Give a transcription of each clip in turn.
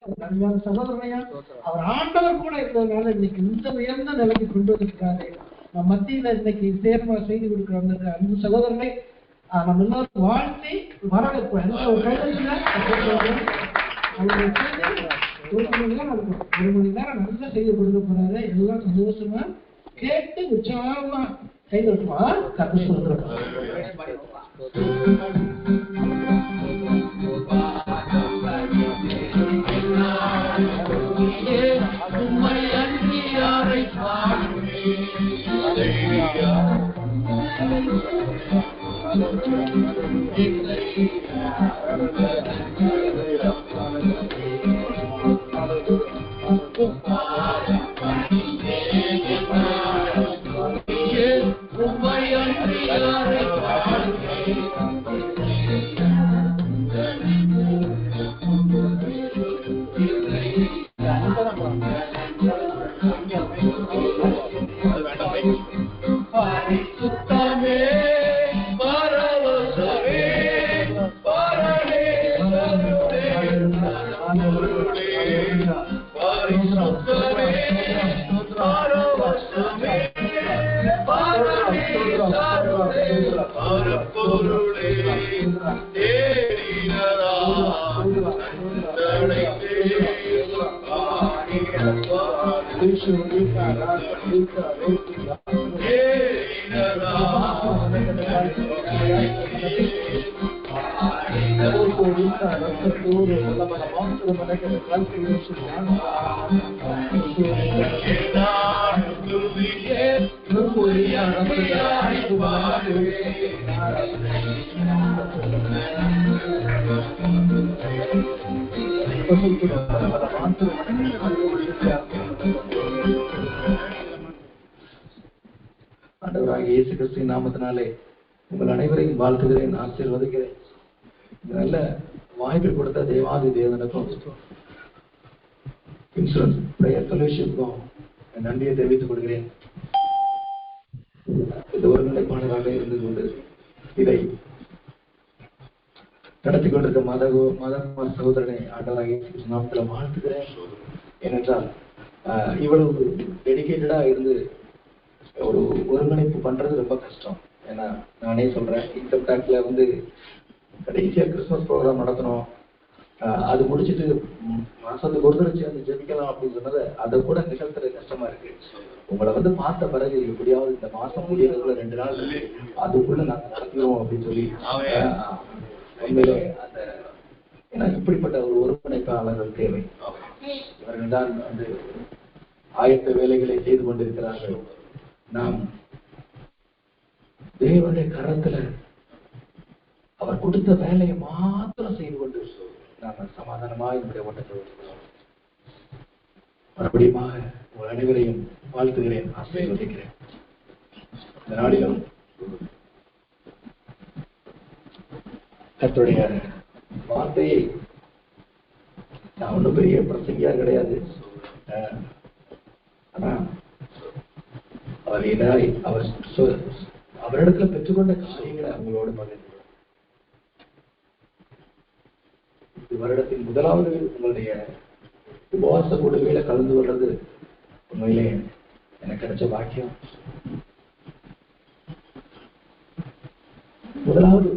நன்மையான சகோதரனையா அவர் ஆண்டவர் கூட இருந்ததுனால இன்னைக்கு இந்த உயர்ந்த நிலைக்கு கொண்டு வந்திருக்காரு. நம்ம மத்தியில இன்னைக்கு சேர்மா செய்து கொடுக்குற வந்திருக்க அன்பு சகோதரனை நம்ம எல்லாரும் வாழ்த்தி வரவேற்போம். எந்த ஒரு கைதல்ல ஒரு மணி நேரம் இருக்கும். 1 மணி நேரம் நல்லா செய்து கொடுக்க போறாரு. எல்லாம் சந்தோஷமா கேட்டு உற்சாகமா கைதட்டுமா கத்து சொல்றோம். உம்மை அன்றி யாரை ஆண்டவராகிய இயேசு கிறிஸ்துவின் நாமத்தினாலே உங்கள் அனைவரையும் வாழ்த்துகிறேன், ஆசீர்வதிக்கிறேன். நல்ல வாய்ப்பு கொடுத்த தேவாதி தேவனுக்கும் இன்சூரன்ஸ் பிரேயர் ஃபெலோஷிப்புக்கும் நன்றியை தெரிவித்துக் கொள்கிறேன். இது ஒரு நிலைப்பாளராக இருந்து கொண்டு இதை நடத்தி கொண்டிருக்க மதகுமார் சகோதரனை ஆண்டவராகிய இயேசு கிறிஸ்து நாமத்தில் வாழ்த்துகிறேன். ஏனென்றால் இவ்வளவு டெடிகேட்டடா இருந்து ஒரு ஒருங்கிணைப்பு பண்றது ரொம்ப கஷ்டம். ஏன்னா நானே சொல்றேன், இன்கம் டேக்ஸ்ல வந்து கடைசியா கிறிஸ்துமஸ் ப்ரோக்ராம் நடத்தணும், அது முடிச்சுட்டு மாசத்துக்கு ஒரு தடவை சேர்ந்து ஜெபிக்கலாம் அப்படின்னு சொன்னதை அதை கூட நிகழ்த்துறது கஷ்டமா இருக்கு. உங்களை வந்து பார்த்த பிறகு எப்படியாவது இந்த மாசம் முடியறதுக்குள்ள 2 நாள் இருக்கு, அதுக்குள்ள நாங்க நடத்திடுவோம் அப்படின்னு சொல்லி உண்மையிலே அந்த ஏன்னா இப்படிப்பட்ட ஒரு ஒருங்கிணைப்பாளர்கள் தேவை. இவர்கள் தான் வந்து ஆயத்த வேலைகளை செய்து கொண்டிருக்கிறார்கள். நாம் தேவனுடைய கரத்துல அவர் கொடுத்த வேலையை மாத்திரம் செய்து கொண்டு நாம சமாதானமா என்னுடைய ஓட்டத்தை மறுபடியும் உங்கள் அனைவரையும் வாழ்த்துகிறேன், ஆசீர்வதிக்கிறேன். இந்த நாளிலும் கர்த்தருடைய வார்த்தையை நான் ஒன்றும் பெரிய பிரசங்கியா கிடையாது, ஆனா அவரிடத்துல பெற்றுக்கொண்ட காரியங்களை அவங்களோடு பகிர்ந்து வருடத்தின் முதலாவது உங்களுடைய உபவாச கூடுகையில கலந்து கொள்றது உண்மையிலே எனக்கு கிடைச்ச பாக்கியம். முதலாவது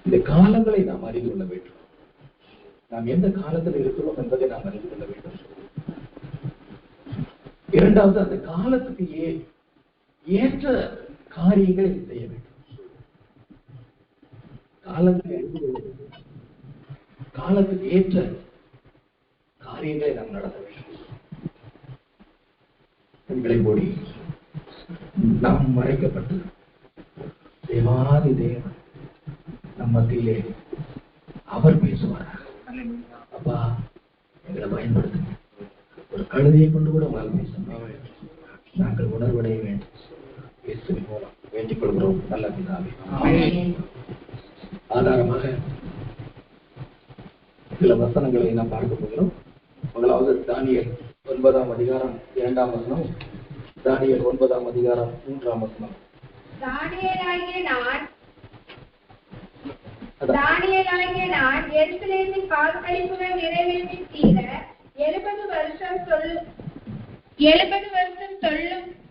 இந்த காலங்களை நாம் அறிந்து கொள்ள வேண்டும். நாம் எந்த காலத்தில் இருக்கிறோம் என்பதை நாம் அறிந்து கொள்ள வேண்டும். இரண்டாவது, அந்த காலத்துக்கு ஏற்ற காரியங்களை செய்ய வேண்டும். காலத்துக்கு ஏற்ற காரியங்களை நாம் நடத்த வேண்டும். பெண்களை மூடி நாம் மறைக்கப்பட்டு தேவாதி தேவன் நம் மத்தியிலே அவர் பேசுவார். அப்பா எங்களை பயன்படுத்துங்க. ஒரு கழுதையை கொண்டு கூட உங்களால் பேச நாங்கள் உணர்வடைய வேண்டும். இயேசுவின் மூலம் வேண்டிக் கொள்கிறோம் நல்ல பிதாவே. ஆதாரமாக சில வசனங்களை நாம் பார்க்க போகிறோம். முதலாவது தானியேல் 9ஆம் அதிகாரம் 2ஆம் வசனம், தானியேல் 9ஆம் அதிகாரம் 3ஆம் வசனம். தானியேலாகிய நான் தானியேலாகிய நான் எருசலேமின் வாக்களிப்புகள் நிறைவேற்றி தீர 70 வருஷம்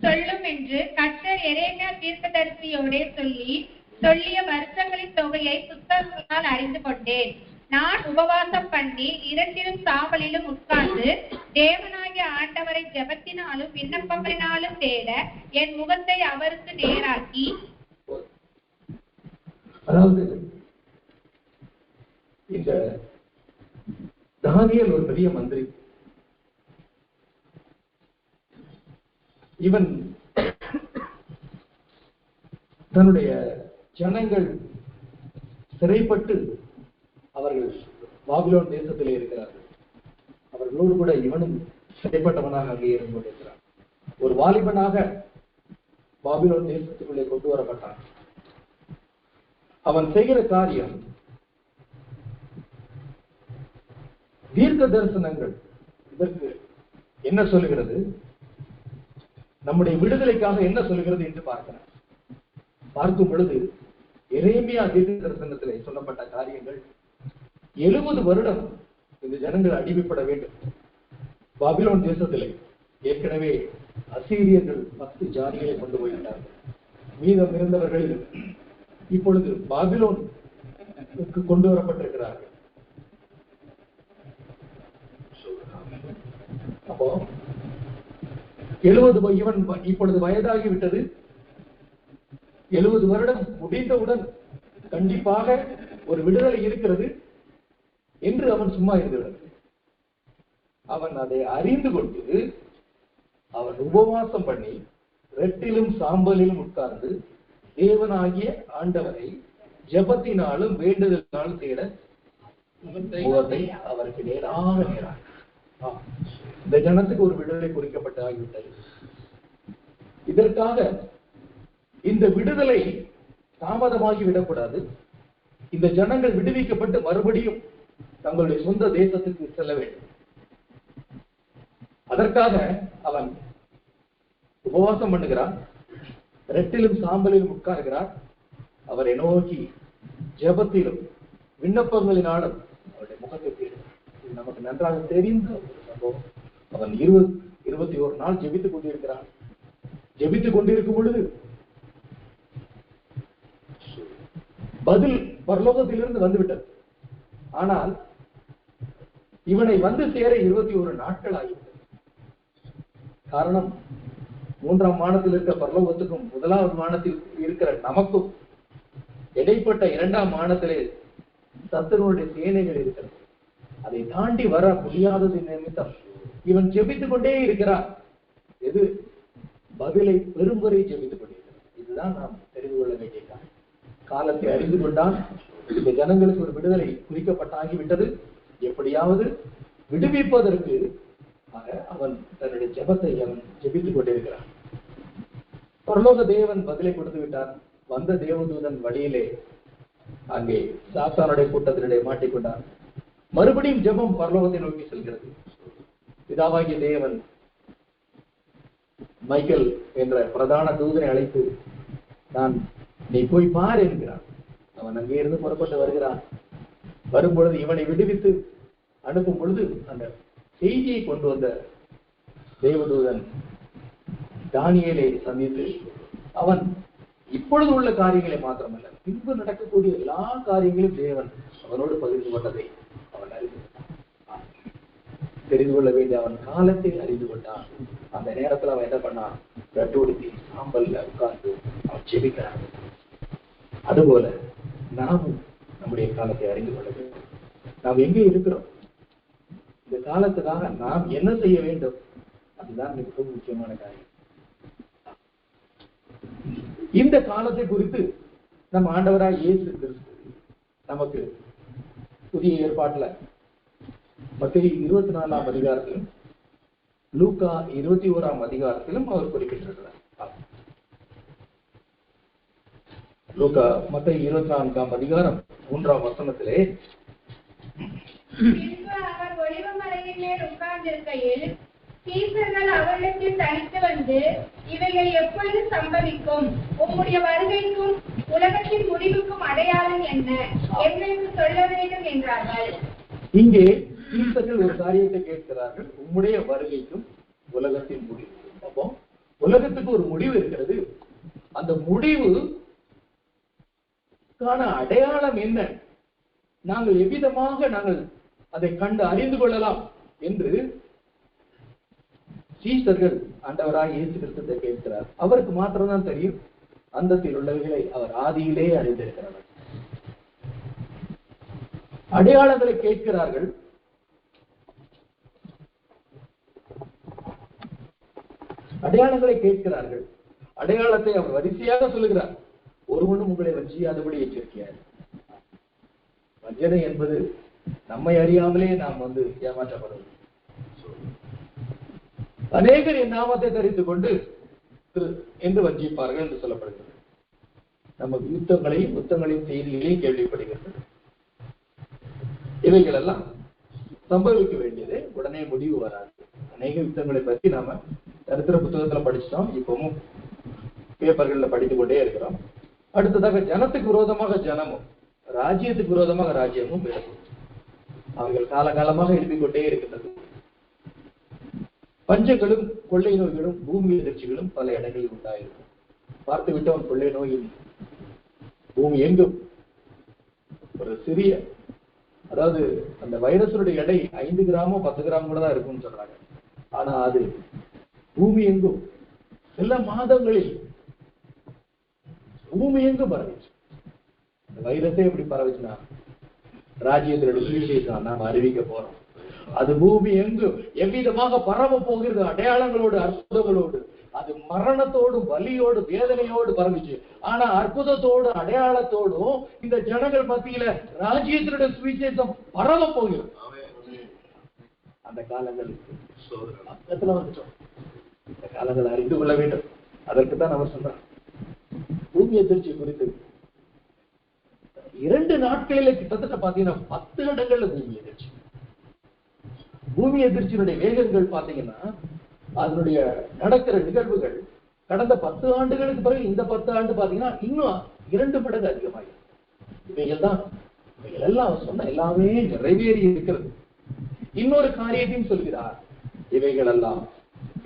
சொல்லும் என்று கர்த்தர் எரேமியா தீர்க்கதரிசியோடே சொல்லிய வருஷங்களின் தொகையை புத்தகங்களால் அறிந்து கொண்டேன். நான் உபவாசம் பண்ணி இரட்டிலும் சாம்பலிலும் உட்கார்ந்து தேவனாகிய ஆண்டவரை ஜெபத்தினாலும் விண்ணப்பங்களினாலும் தேட என் முகத்தை அவருக்கு நேராக்கி. அதாவது இந்த தானியேல் ஒரு பெரிய மந்திரி. இவன் தன்னுடைய ஜனங்கள் சிறைப்பட்டு அவர்கள் பாபிலோன் தேசத்திலே இருக்கிறார்கள். அவர்களோடு கூட இவனும் சிறைப்பட்டவனாக அங்கே இருந்து கொண்டிருக்கிறான். ஒரு வாலிபனாக பாபிலோன் தேசத்துக்குள்ளே கொண்டு வரப்பட்டான். அவன் செய்கிற காரியம் தீர்க்க தரிசனங்கள் இதற்கு என்ன சொல்லுகிறது, நம்முடைய விடுதலைக்காக என்ன சொல்லுகிறது என்று பார்க்கும் பொழுது எரேமியா தீர்க்க தரிசனத்திலே சொல்லப்பட்ட காரியங்கள் 70 வருடம் இந்த ஜனங்கள் அடிமைப்பட வேண்டும். பாபிலோன் தேசத்திலே ஏற்கனவே அசீரியர்கள் 10 ஜாதிகளை கொண்டு போய்விட்டார்கள். மீதம் இருந்தவர்களில் இப்பொழுது பாபிலோனுக்கு கொண்டு வரப்பட்டிருக்கிறார்கள். அப்போ 70 இவன் இப்பொழுது வயதாகிவிட்டது. 70 வருடம் முடிந்தவுடன் கண்டிப்பாக ஒரு விடுதலை இருக்கிறது என்று அவன் சும்மா இருந்துவிடவில்லை. அவன் அதை அறிந்து கொண்டு அவன் உபவாசம் பண்ணி ரெட்டிலும் சாம்பலிலும் உட்கார்ந்து தேவனாகிய ஆண்டவரை ஜெபத்தினாலும் வேண்டுதலினாலும் தேட முகத்தை அவருக்கு நேராக இந்த ஜனத்துக்கு ஒரு விடுதலை குறிக்கப்பட்டு ஆகிவிட்டது. இதற்காக இந்த விடுதலை தாமதமாகி விடக்கூடாது. இந்த ஜனங்கள் விடுவிக்கப்பட்டு மறுபடியும் தங்களுடைய சொந்த தேசத்துக்கு செல்ல வேண்டும். அதற்காக அவன் உபவாசம் பண்ணுகிறான், ரெட்டிலும் சாம்பலிலும் உட்கார்கிறான். அவரை நோக்கி ஜெபத்திலும் விண்ணப்பங்களினாலும் அவருடைய முகத்தை தேடுகிறான். இது நமக்கு நன்றாக தெரிந்த ஒரு சம்பவம். அவன் 21 நாள் ஜெபித்துக் கொண்டிருக்கிறான். ஜெபித்துக் கொண்டிருக்கும் பொழுது பதில் பரலோகத்திலிருந்து வந்துவிட்டது. ஆனால் இவனை வந்து சேர 21 நாட்கள் ஆகிவிட்டது. காரணம், 3ஆம் வானத்தில் இருக்கிற பரலோகத்துக்கும் 1வது வானத்தில் இருக்கிற நமக்கும் இடைப்பட்ட 2ஆம் வானத்திலே சத்துருடைய சேனைகள் இருக்கிறது. அதை தாண்டி வர முடியாதது நிமித்தம் இவன் ஜெபித்துக் கொண்டே இருக்கிறான். எது பதிலை பெரும் வரை ஜெபித்துக் கொண்டிருக்கிறான். இதுதான் நாம் தெரிந்து கொள்ள வேண்டிய காலத்தை அறிந்து கொண்டான். இந்த ஜனங்களுக்கு ஒரு விடுதலை குறிக்கப்பட்டாகிவிட்டது. எப்படியாவது விடுவிப்பதற்கு அவன் தன்னுடைய ஜெபத்தை அவன் ஜெபித்துக் கொண்டிருக்கிறான். பரலோக தேவன் பதிலை கொடுத்து விட்டார். வந்த தேவதூதன் வழியிலே அங்கே சாத்தானுடைய கூட்டத்தினிடையே மாட்டிக்கொண்டார். மறுபடியும் ஜெபம் பரலோகத்தை நோக்கி செல்கிறது. பிதாவாகிய தேவன் மைக்கேல் என்ற பிரதான தூதனை அழைத்து நீ போய் பார் என்கிறான். அவன் அங்கே இருந்து புறப்பட்டு வருகிறான். வரும்பொழுது இவனை விடுவித்து அனுப்பும் பொழுது அந்த செய்தியை கொண்டு வந்த தேவதூதன் தானியேலை சந்தித்து அவன் இப்பொழுது உள்ள காரியங்களை மாத்திரமல்ல, பின்பு நடக்கக்கூடிய எல்லா காரியங்களையும் தேவன் அவனோடு பகிர்ந்து கொண்டதை அவன் அறிந்து தெரிந்து கொள்ள வேண்டிய அவன் காலத்தை அறிந்து கொண்டான். அந்த நேரத்தில் அவன் என்ன பண்ணான்? ரட்டோடுத்தி சாம்பல்ல உட்கார்ந்து அவன் செபிக்கிறான். அதுபோல நாமும் நம்முடைய காலத்தை அறிந்து கொள்ள வேண்டும். நாம் எங்கே இருக்கிறோம்? இந்த காலத்துக்காக நாம் என்ன செய்ய வேண்டும்? அதுதான் மிகவும் முக்கியமான காரியம். இந்த காலத்தை குறித்து நம் ஆண்டவராய் இயேசு கிறிஸ்து நமக்கு புதிய ஏற்பாட்டுல மத்தேயு 24ஆம் அதிகாரத்திலும் லூக்கா 21ஆம் அதிகாரத்திலும் அவர் குறிப்பிட்டிருக்கிறார். லூக்கா மத்தேயு 24ஆம் அதிகாரம் 3ஆம் வசனத்திலே, அவர் ஒலிவமலையின் மேல் உட்கார்ந்திருக்கையில் சீசர்கள் அவரிடத்தில் தனித்து வந்து, இவைகள் எப்பொழுது சம்பவிக்கும்? உம்முடைய வருகைக்கும் உலகத்தின் முடிவுக்கும் அடையாளம் என்ன என்று சொல்ல வேண்டும் என்றார்கள். இங்கே சீசர்கள் ஒரு காரியத்தை கேட்கிறார்கள், உம்முடைய வருகைக்கும் உலகத்தின் முடிவுக்கும். அப்போ உலகத்துக்கு ஒரு முடிவு இருக்கிறது. அந்த முடிவு அடையாளம் என்ன, நாங்கள் எவ்விதமாக நாங்கள் அதை கண்டு அறிந்து கொள்ளலாம் என்று சீசர்கள் ஆண்டவராக இயேசு கிறிஸ்துவை கேட்கிறார். அவருக்கு மாத்திரம்தான் தெரியும், அந்தத்தில் உள்ளவைகளை அவர் ஆதியிலே அறிந்திருக்கிறார். அடையாளங்களை கேட்கிறார்கள். அடையாளத்தை அவர் வரிசையாக சொல்லுகிறார். ஒருவனும் உங்களை வஞ்சியாதபடி எச்சரிக்கையார். வஞ்சனை என்பது நம்மை அறியாமலே நாம் ஏமாற்றப்படுவது. அநேகர் என் நாமத்தை தரித்துக் கொண்டு என்று வஞ்சிப்பார்கள் என்று சொல்லப்படுகிறது. நம்ம யுத்தங்களையும் செய்திகளையும் கேள்விப்படுகிறது. இவைகள் எல்லாம் சம்பவிக்க வேண்டியது, உடனே முடிவு வராது. அநேக யுத்தங்களை பற்றி நாம சரித்திர புத்தகத்துல படிச்சிட்டோம், இப்பவும் பேப்பர்கள்ல படித்துக் கொண்டே இருக்கிறோம். அடுத்ததாக ஜனத்துக்கு விரோதமாக ஜனமும், ராஜ்யத்துக்கு விரோதமாக ராஜ்யமும் பிறக்கும். அவர்கள் காலகாலமாக எழுப்பிக் கொண்டே இருக்கின்றது. பஞ்சங்களும் கொள்ளை நோய்களும் பூமி எதிர்ச்சிகளும் பல இடங்களில் உண்டாயிருக்கும். பார்த்து விட்டோம், கொள்ளை நோயில் பூமி எங்கும் ஒரு சிறிய, அதாவது அந்த வைரஸுடைய எடை 5 கிராமோ 10 கிராம் கூட தான் இருக்கும்னு சொல்றாங்க. ஆனா அது பூமி எங்கும் சில மாதங்களில் பூமி எங்கும் பரவிச்சு. இந்த வைரஸே எப்படி பரவிச்சுன்னா, ராஜ்யத்தினுடைய சுவிசேஷம் நாம் அறிவிக்க போறோம். அது பூமி எங்கும் எவ்விதமாக பரவ போகிறது, அடையாளங்களோடு அற்புதங்களோடு. அது மரணத்தோடும் வலியோடு வேதனையோடு பரவிச்சு. ஆனா அற்புதத்தோடு அடையாளத்தோடும் இந்த ஜனங்கள் மத்தியில ராஜ்யத்தினுடைய சுவிசேஷம் பரவ போகிறது. அந்த காலங்களுக்கு பக்கத்துல வந்துட்டோம். இந்த காலங்களை அறிந்து கொள்ள வேண்டும். அதற்கு தான் அவர் சொன்னார், பூமி எதிர்ச்சி குறித்து 2 நாட்களில கிட்டத்தட்ட பாத்தீங்கன்னா 10 இடங்கள்ல பூமி எதிர்ச்சியினுடைய வேகங்கள் பாத்தீங்கன்னா, அதனுடைய நடக்கிற நிகழ்வுகள் கடந்த 10 ஆண்டுகளுக்கு பிறகு இந்த 10 ஆண்டு பாத்தீங்கன்னா இன்னும் 2 மடங்கு அதிகமாகும். இவைகள் எல்லாம் சொன்ன எல்லாமே நிறைவேறி இருக்கிறது. இன்னொரு காரியத்தையும் சொல்கிறார், இவைகள் எல்லாம்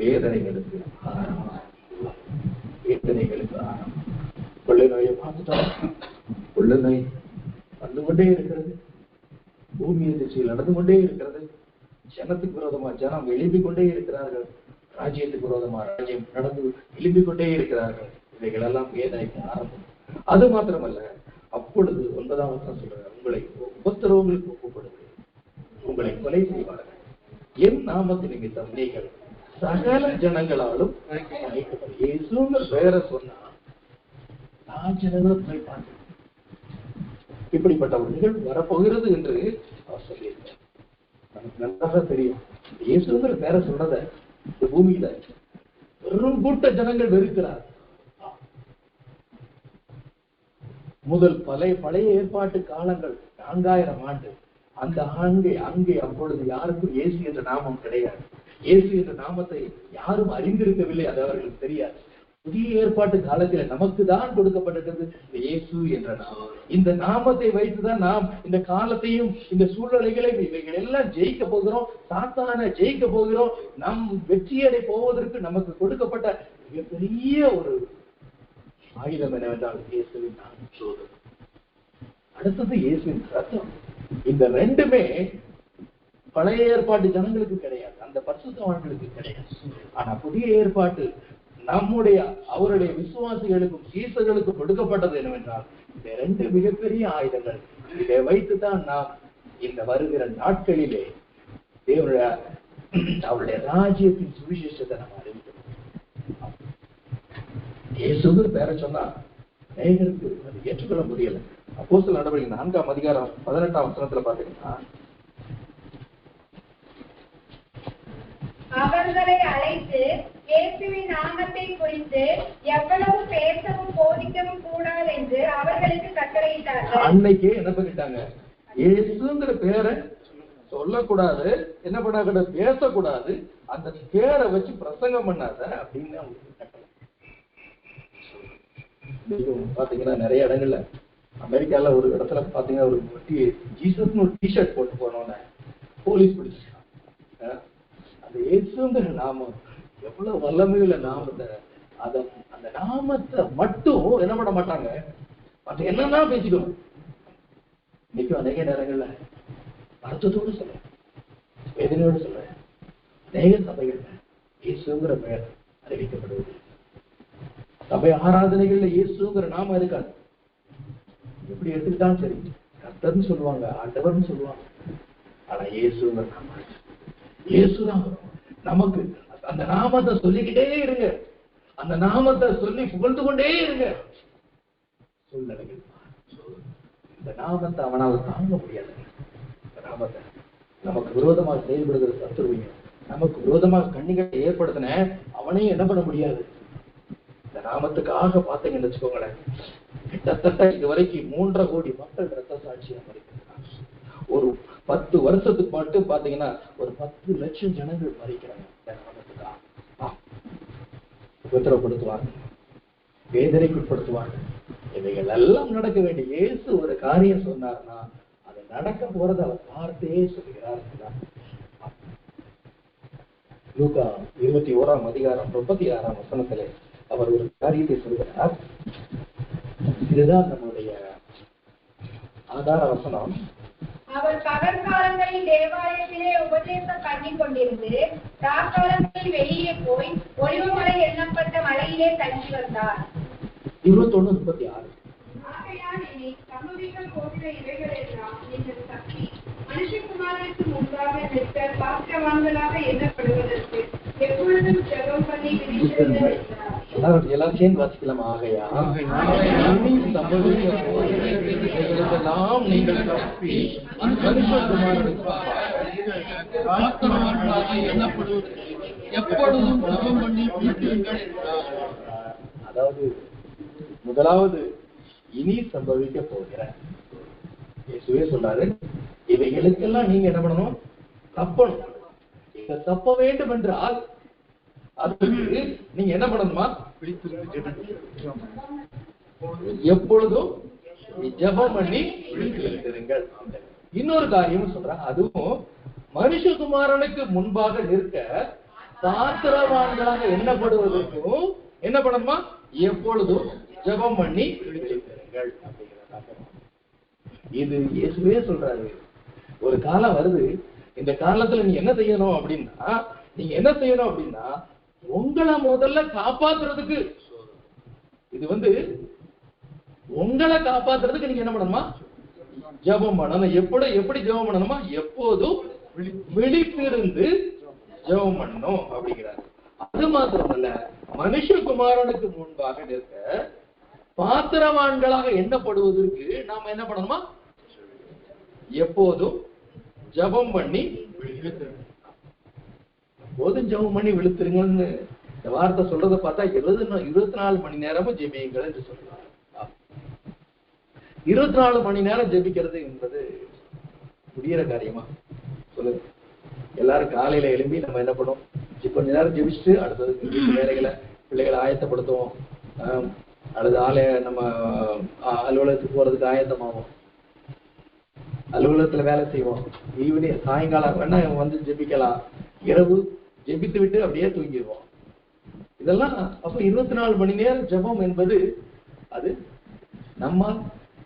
வேதனைகளுக்கு ஆரம்பம். கொள்ளை நோயை பார்த்துட்டோம். கொள்ளை நோய் வந்து கொண்டே இருக்கிறது, பூமி எதிர்ச்சியில் நடந்து கொண்டே இருக்கிறது. ஜனத்துக்கு விரோதமா ஜனம் எழுப்பிக் கொண்டே இருக்கிறார்கள், ராஜ்யத்துக்கு விரோதமா ராஜ்யம் நடந்து எழுப்பிக் கொண்டே இருக்கிறார்கள். இவைகள் எல்லாம் வேதனைக்கு ஆரம்பம். அது மாத்திரமல்ல, அப்பொழுது 9ஆம் வசனம் சொல்றார், உங்களை உபத்திரவங்களுக்கு ஒப்புக்கொடுங்கள், உங்களை கொலை செய்வார்கள், என் நாமத்து நிமித்தம் நீங்கள் சகல ஜனங்களாலும் இயேசுங்கிற பெயரை சொன்னா ஜனங்களும் போய் பார்த்து இப்படிப்பட்ட ஒரு நிகழ்வு வரப்போகிறது என்று அவர் சொல்லியிருக்கார். நமக்கு நன்றாக தெரியும், இயேசுங்கிற பேரை சொல்றத இந்த பூமியில வெறும் கூட்ட ஜனங்கள் வெறுக்கிறார். முதல் பழைய ஏற்பாட்டு காலங்கள் 4000 ஆண்டு, அந்த அங்கே அப்பொழுது யாருக்கும் இயேசு என்ற நாமம் கிடையாது. இயேசு என்ற நாமத்தை யாரும் அறிந்திருக்கவில்லை, அது அவர்களுக்கு தெரியாது. புதிய ஏற்பாட்டு காலத்துல நமக்கு தான் கொடுக்கப்பட்டது இந்த இயேசு என்ற நாமம். இந்த நாமத்தை வைத்துதான் நாம் இந்த காலத்தையும் இந்த சூழ்நிலைகளை இவைகள் எல்லாம் ஜெயிக்க போகிறோம், சாத்தான ஜெயிக்க போகிறோம். நம் வெற்றியடை போவதற்கு நமக்கு கொடுக்கப்பட்ட மிகப்பெரிய ஒரு ஆயுதம் என்னவென்றால் இயேசுவின் நாமம். அடுத்தது இயேசுவின் ரத்தம். இந்த ரெண்டுமே பழைய ஏற்பாட்டு ஜனங்களுக்கு கிடையாது, அந்த பரிசுத்தவான்களுக்கு கிடையாது. ஆனா புதிய ஏற்பாட்டு அவருடைய விசுவாசிகளுக்கும் சீசர்களுக்கும் கொடுக்கப்பட்டது என்னவென்றால் இந்த 2 மிகப்பெரிய ஆயுதங்கள். இதை வைத்துதான் நாம் இந்த வருகிற நாட்களிலே அவருடைய ராஜ்யத்தின் சுவிசேஷத்தை நாம் அறிவிக்கணும். இயேசுங்கிற பேரை சொன்னா அநேகருக்கு அது ஏற்றுக்கொள்ள முடியல. அப்போஸ்தலர் நடவடிக்கை 4ஆம் அதிகாரம் 18ஆம் வசனத்துல பாத்தீங்கன்னா, அவர்களை அழைத்து இயேசுவின் நாமத்தை குறித்து எவ்வளவு பேசவும் போதிக்கவும் கூடாது என்று அவர்களுக்கு கட்டளையிட்டார்கள். அன்னைக்கே என்ன பண்ணிட்டாங்க, இயேசுங்கிற பேரை சொல்லக்கூடாது, என்ன பண்ண பேசக்கூடாது, அந்த பேரை வச்சு பிரசங்கம் பண்ணாத அப்படின்னு அவங்களுக்கு கட்டளை. பாத்தீங்கன்னா நிறைய இடங்கள்ல, அமெரிக்கால ஒரு இடத்துல பாத்தீங்கன்னா ஒரு ஜீசஸ்னு ஒரு டிஷர்ட் போட்டு போனோன்னு போலீஸ் பிடிச்சிருக்கான். அந்த இயேசுங்கிற நாமம் எவ்வளவு வல்லமையுள்ள நாமத்தை, அந்த நாமத்தை மட்டும் என்ன பண்ண மாட்டாங்க, மற்ற என்னன்னா பேசிக்கணும். இன்னைக்கும் அநேக நேரங்கள்ல வருத்தத்தோடு சொல்றேன், வேதனையோடு சொல்றேன், அநேக சபைகள்ல இயேசுங்கிற பெயர் அறிவிக்கப்படுவது. சபை ஆராதனைகள்ல இயேசுங்கிற நாமம் இருக்காது. எப்படி எடுத்துக்கிட்டாலும் சரி, கர்த்தர்னு சொல்லுவாங்க, ஆண்டவர்னு சொல்லுவாங்க, ஆனா இயேசுங்கிற நாமம், இயேசுதான் நமக்கு. அந்த நாமத்தை சொல்லிக்கிட்டே இருங்க, அந்த நாமத்தை சொல்லி புகழ்ந்து கொண்டே இருங்க. சூழ்நிலைகள் இந்த நாமத்தை அவனால் தாங்க முடியாது. இந்த நாமத்தை நமக்கு விரோதமாக செயல்படுகிற சத்துருவையும், நமக்கு விரோதமாக கண்ணிகளை ஏற்படுத்தின அவனையும் என்ன பண்ண முடியாது. இந்த நாமத்துக்காக பார்த்தீங்கன்னு வச்சுக்கோங்களேன், கிட்டத்தட்ட இதுவரைக்கும் 3.5 கோடி மக்கள் ரத்த சாட்சியா மறிக்கிறாங்க. ஒரு 10 வருஷத்துக்கு மட்டும் பாத்தீங்கன்னா ஒரு 10 லட்சம் ஜனங்கள் மறிக்கிறாங்க. இந்த நாமத்துக்காக உபத்திரப்படுத்துவாங்க, வேதனைக்குட்படுத்துவாங்க. இவைகள் எல்லாம் நடக்க வேண்டிய இயேசு ஒரு காரியம் சொன்னார்னா அது நடக்க போறது அவர் பார்த்தே சொல்லுகிறார். லூக்கா 21ஆம் அதிகாரம் 36ஆம் வசனத்திலே அவர் ஒரு காரியத்தை சொல்கிறார். இதுதான் நம்முடைய ஆதார வசனம். அவர் பகற்காலங்களில் தேவாலயத்திலே உபதேசம் பண்ணி கொண்டிருந்து ராக்காலங்களில் வெளியே போய் ஒலிவமலை எண்ணப்பட்ட மலையிலே தங்கி வந்தார். 21:36. ஆகையால் இனி சம்பவிக்க போகிற இவைகள் எல்லாம் நீங்கள் தப்பி மனுஷகுமாரனுக்கு முன்பாக நிற்க பாத்திரவான்களாக எண்ணப்படுவதற்கு எப்பொழுதும் ஜெபம் பண்ணி விழித்திருங்கள் என்றார். எல்லாம் சேர்ந்து வாசிக்கலாம். ஆகையால் சம்பவிக்க போகிற இவைகளெல்லாம் நீங்கள் தப்பி மனுஷகுமாரனுக்கு பாத்திரவான்களாக எண்ணப்படுவதற்கு எப்பொழுதும் ஜெபம் பண்ணி விழித்திருங்கள் என்றார். அதாவது முதலாவது இனி சம்பவிக்க போகிற இயேசுவே சொல்றாரு, இவைகளுக்கெல்லாம் நீங்க என்ன பண்ணணும், தப்பணும். இத தப்ப வேண்டும் என்றால் அதுக்கு நீங்க என்ன பண்ணணுமா, எப்பொழுதும் ஜெபம் பண்ணி விழித்திருங்கள். இன்னொரு காரியம் சொல்றேன், அதுவும் மனுஷகுமாரனுக்கு முன்பாக நிற்க பாத்திரவான்களாக எண்ணப்படுவதற்கும் என்ன பண்ணணுமா, எப்பொழுதும் ஜெபம் பண்ணி விழித்திருங்கள். இது இயேசுவே சொல்றாரு. ஒரு காலம் வருது, இந்த காலத்துல நீ என்ன செய்யணும் அப்படின்னா, நீங்க என்ன செய்யணும் அப்படின்னா, உங்களை முதல்ல காப்பாத்துறதுக்கு, இது உங்களை காப்பாத்துறதுக்கு நீங்க என்ன பண்ணணுமா, ஜெபம் பண்ணணும். எப்படி ஜெபம் பண்ணணுமா, எப்போதும் விழித்திருந்து ஜெபம் பண்ணணும் அப்படிங்கிறார். அது மாத்திரமல்ல, மனுஷகுமாரனுக்கு முன்பாக நிற்க பாத்திரவான்களாக எண்ணப்படுவதற்கு நாம என்ன பண்ணணுமா, எப்போதும் ஜெபம் பண்ணி எப்போதும் ஜெபம் பண்ணி விழுத்துருங்கன்னு இந்த வார்த்தை சொல்றதை பார்த்தா 24 மணி நேரமும் ஜெபியுங்கள் என்று சொல்றாங்க. 24 மணி நேரம் ஜெபிக்கிறது என்பது முடிகிற காரியமா சொல்லுங்க. எல்லாரும் காலையில எழும்பி நம்ம என்ன பண்ணுவோம், கொஞ்ச நேரம் ஜெபிச்சுட்டு அடுத்தது வேலைகளை பிள்ளைகளை ஆயத்தப்படுத்துவோம், அடுத்த நம்ம அலுவலகத்துக்கு போறதுக்கு ஆயத்தமாகும், அலுவலகத்துல வேலை செய்வோம், ஈவினிங் சாயங்காலம் வேணா வந்து ஜெபிக்கலாம், இரவு ஜெபித்து விட்டு அப்படியே தூங்கிடுவோம். இதெல்லாம் அப்ப 24 மணி நேரம் ஜெபம் என்பது அது நம்மால்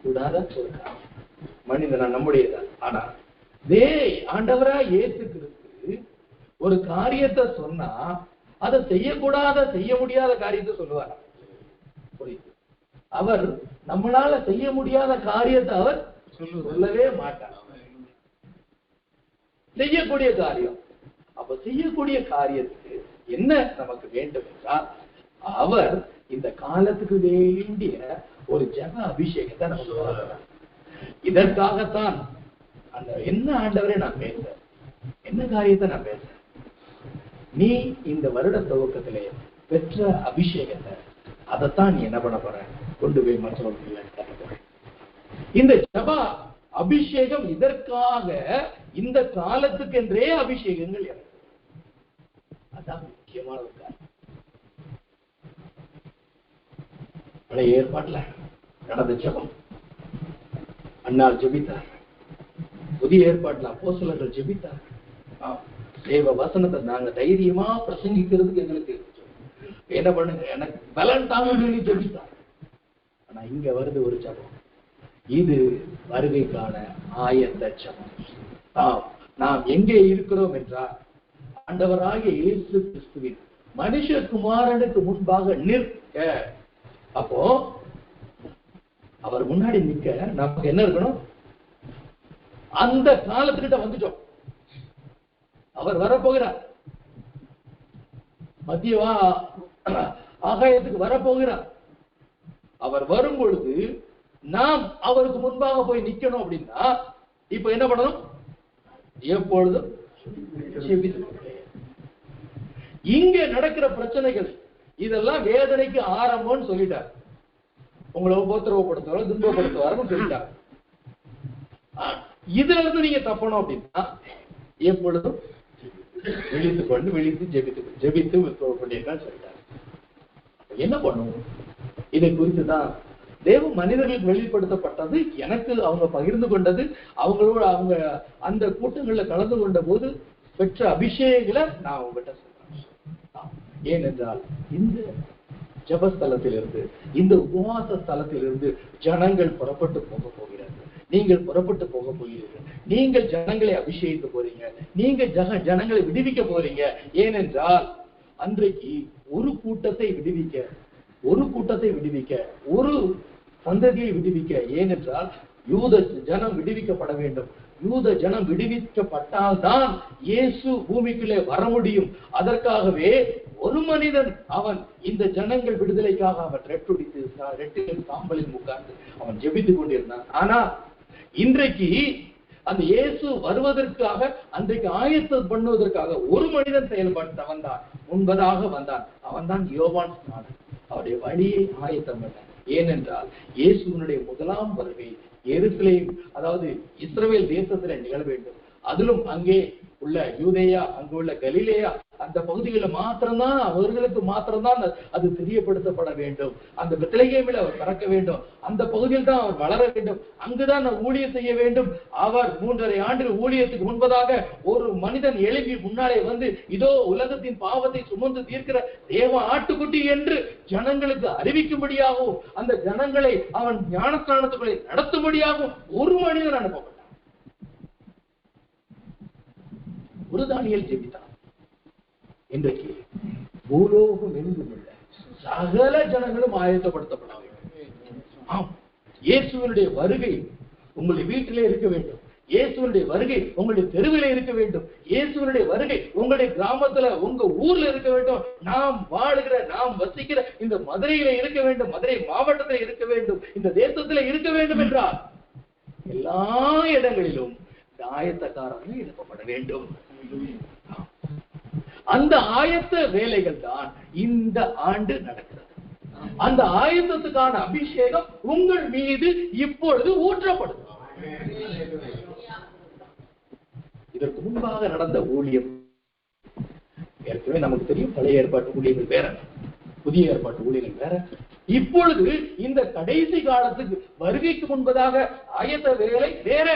கூடாத ஒரு காரியம், மனிதனா நம்முடையதான். ஆனா ஆண்டவரா இயேசு கிறிஸ்து ஒரு காரியத்தை சொன்னா அதை செய்யக்கூடாத செய்ய முடியாத காரியத்தை சொல்லுவார். புரியுது? அவர் நம்மளால செய்ய முடியாத காரியத்தை அவர் சொல்லவே மாட்டார். செய்யக்கூடிய காரியம், அப்ப செய்யக்கூடிய காரியத்துக்கு என்ன நமக்கு வேண்டும் என்றால், அவர் இந்த காலத்துக்கு வேண்டிய ஒரு ஜெப அபிஷேகத்தை நமக்கு வழங்குறார். இதற்காகத்தான் அந்த என்ன ஆண்டவரே நான் பேசுறேன், என்ன காரியத்தை நான் பேசுறேன், நீ இந்த வருட துவக்கத்திலே பெற்ற அபிஷேகத்தை அதைத்தான் நீ என்ன பண்ண போற, கொண்டு போய் மற்றவர்கள். இந்த ஜெப அபிஷேகம் இதற்காக இந்த காலத்துக்கென்றே அபிஷேகங்கள் இருக்கு. அதான் முக்கியமான ஒரு காரியம். பழைய ஏற்பாட்டுல நடந்த ஜெபம், அன்னார் ஜெபித்தார். புதிய ஏற்பாட்டுல அப்போஸ்தலர்கள் ஜெபித்தார். தேவ வசனத்தை நாங்க தைரியமா பிரசங்கிக்கிறதுக்கு எங்களுக்கு என்ன பண்ணுங்க, எனக்கு பலன் தாங்க சொல்லி ஜெபித்தார். ஆனா இங்க வருது ஒரு ஜெபம், இது வருகைக்கான ஆயத்த ஜெபம். நாம் எங்கே இருக்கிறோம் என்றால் ஆண்டவராகிய இயேசு கிறிஸ்துவின் மனுஷகுமாரனுக்கு முன்பாக நிற்க. அப்போ அவர் முன்னாடி நிற்க நமக்கு என்ன இருக்கணும்? அந்த காலத்துக்கிட்ட வந்துட்டோம். அவர் வரப்போகிறார், மத்திய ஆகாயத்துக்கு வரப்போகிறார். அவர் வரும் பொழுது நாம் அவருக்கு முன்பாக போய் நிக்கணும். அப்படின்னா இப்ப என்ன பண்ணணும்? எப்பொழுதும் இங்க நடக்கிற பிரச்சனைகள் இதெல்லாம் வேதனைக்கு ஆரம்பம்னு சொல்லிட்டார். உங்களை உபத்திரவப்படுத்துவாரு, துன்பப்படுத்துவாருன்னு சொல்லிட்டார். இதுல இருந்து நீங்க தப்பணும் அப்படின்னா எப்பொழுதும் விழித்துக் கொண்டு விழித்து ஜெபித்து சொல்லிட்டார். என்ன பண்ணுவோம்? இதை குறித்துதான் தேவ மனிதர்களுக்கு வெளிப்படுத்தப்பட்டது. எனக்கு அவங்க பகிர்ந்து கொண்டது, அவங்களோட அவங்க அந்த கூட்டங்கள்ல கலந்து கொண்ட போது பெற்ற அபிஷேகங்களை நான் உங்ககிட்ட சொல்றேன். ஏனென்றால் இந்த ஜபஸ்தலத்திலிருந்து, இந்த உபவாச ஸ்தலத்திலிருந்து ஜனங்கள் புறப்பட்டு போக போகிறார்கள். நீங்கள் புறப்பட்டு போக போகிறீர்கள். நீங்கள் ஜனங்களை அபிஷேகிக்க போறீங்க. நீங்க ஜனங்களை விடுவிக்க போறீங்க. ஏனென்றால் அன்றைக்கு ஒரு கூட்டத்தை விடுவிக்க, ஒரு சந்ததியை விடுவிக்க. ஏனென்றால் யூத ஜனம் விடுவிக்கப்பட வேண்டும். யூத ஜனம் விடுவிக்கப்பட்டால் தான் இயேசு பூமிக்குள்ளே வர முடியும். அதற்காகவே ஒரு மனிதன் அவன் இந்த ஜனங்கள் விடுதலைக்காக அவன் ரெட்டில் சாம்பலில் உட்கார்ந்து அவன் ஜெபித்துக் கொண்டிருந்தான். ஆனா இன்றைக்கு அந்த இயேசு வருவதற்காக, அன்றைக்கு ஆயத்தம் பண்ணுவதற்காக ஒரு மனிதன் செயல்பட்டு வந்தான், முன்பதாக வந்தான். அவன் தான் யோவான் ஸ்நானன். அவருடைய வழியை ஆயத்தம் பண்ணான். ஏனென்றால் இயேசுவினுடைய முதலாம் வருகை எருசலேம், அதாவது இஸ்ரவேல் தேசத்துல நிகழ வேண்டும். அதிலும் அங்கே உள்ள யூதேயா, அங்கு உள்ள கலிலேயா, அந்த பகுதிகளில் மாத்திரம்தான், அவர்களுக்கு மாத்திரம்தான் அது தெரியப்படுத்தப்பட வேண்டும். அந்த பெத்லகேமில் அவர் பிறக்க வேண்டும். அந்த பகுதியில் தான் அவர் வளர வேண்டும். அங்குதான் ஊழியம் செய்ய வேண்டும். அவர் 3.5 ஆண்டுகள் ஊழியத்துக்கு முன்பதாக ஒரு மனிதன் எழுப்பி முன்னாலே வந்து, இதோ உலகத்தின் பாவத்தை சுமந்து தீர்க்கிற தேவ ஆட்டுக்குட்டி என்று ஜனங்களுக்கு அறிவிக்கும்படியாகவும், அந்த ஜனங்களை அவன் ஞானஸ்நானத்துக்குள்ளே நடத்தும்படியாகவும் ஒரு மனிதன் அனுப்பப்பட்டான். ஒரு தானியேல் ஜெபித்தான். இன்றைக்கு பூலோகம் எங்கும் உள்ள சகல ஜனங்களும் ஆயத்தப்படுத்தப்பட வேண்டும். இயேசுவினுடைய வருகை உங்களுடைய வீட்டிலே இருக்க வேண்டும். இயேசுவினுடைய வருகை உங்களுடைய தெருவிலே இருக்க வேண்டும். இயேசுவினுடைய வருகை உங்களுடைய கிராமத்துல, உங்க ஊர்ல இருக்க வேண்டும். நாம் வாழுகிற, நாம் வசிக்கிற இந்த மதுரையில இருக்க வேண்டும். மதுரை மாவட்டத்தில் இருக்க வேண்டும். இந்த தேசத்துல இருக்க வேண்டும் என்றால் எல்லா இடங்களிலும் இந்த ஆயத்தக்காரர்கள் எழுப்பப்பட வேண்டும். அந்த ஆயத்த வேலைகள் தான் இந்த ஆண்டு நடக்கிறது. அந்த ஆயத்தத்துக்கான அபிஷேகம் உங்கள் மீது இப்பொழுது ஊற்றப்படுது. இதற்கு முன்பாக நடந்த ஊழியம் ஏற்கனவே நமக்கு தெரியும். பழைய ஏற்பாட்டு ஊழியர்கள் வேற, புதிய ஏற்பாட்டு ஊழியர்கள் வேற. இப்பொழுது இந்த கடைசி காலத்துக்கு வருகைக்கு முன்பதாக ஆயத்த வேலை வேற.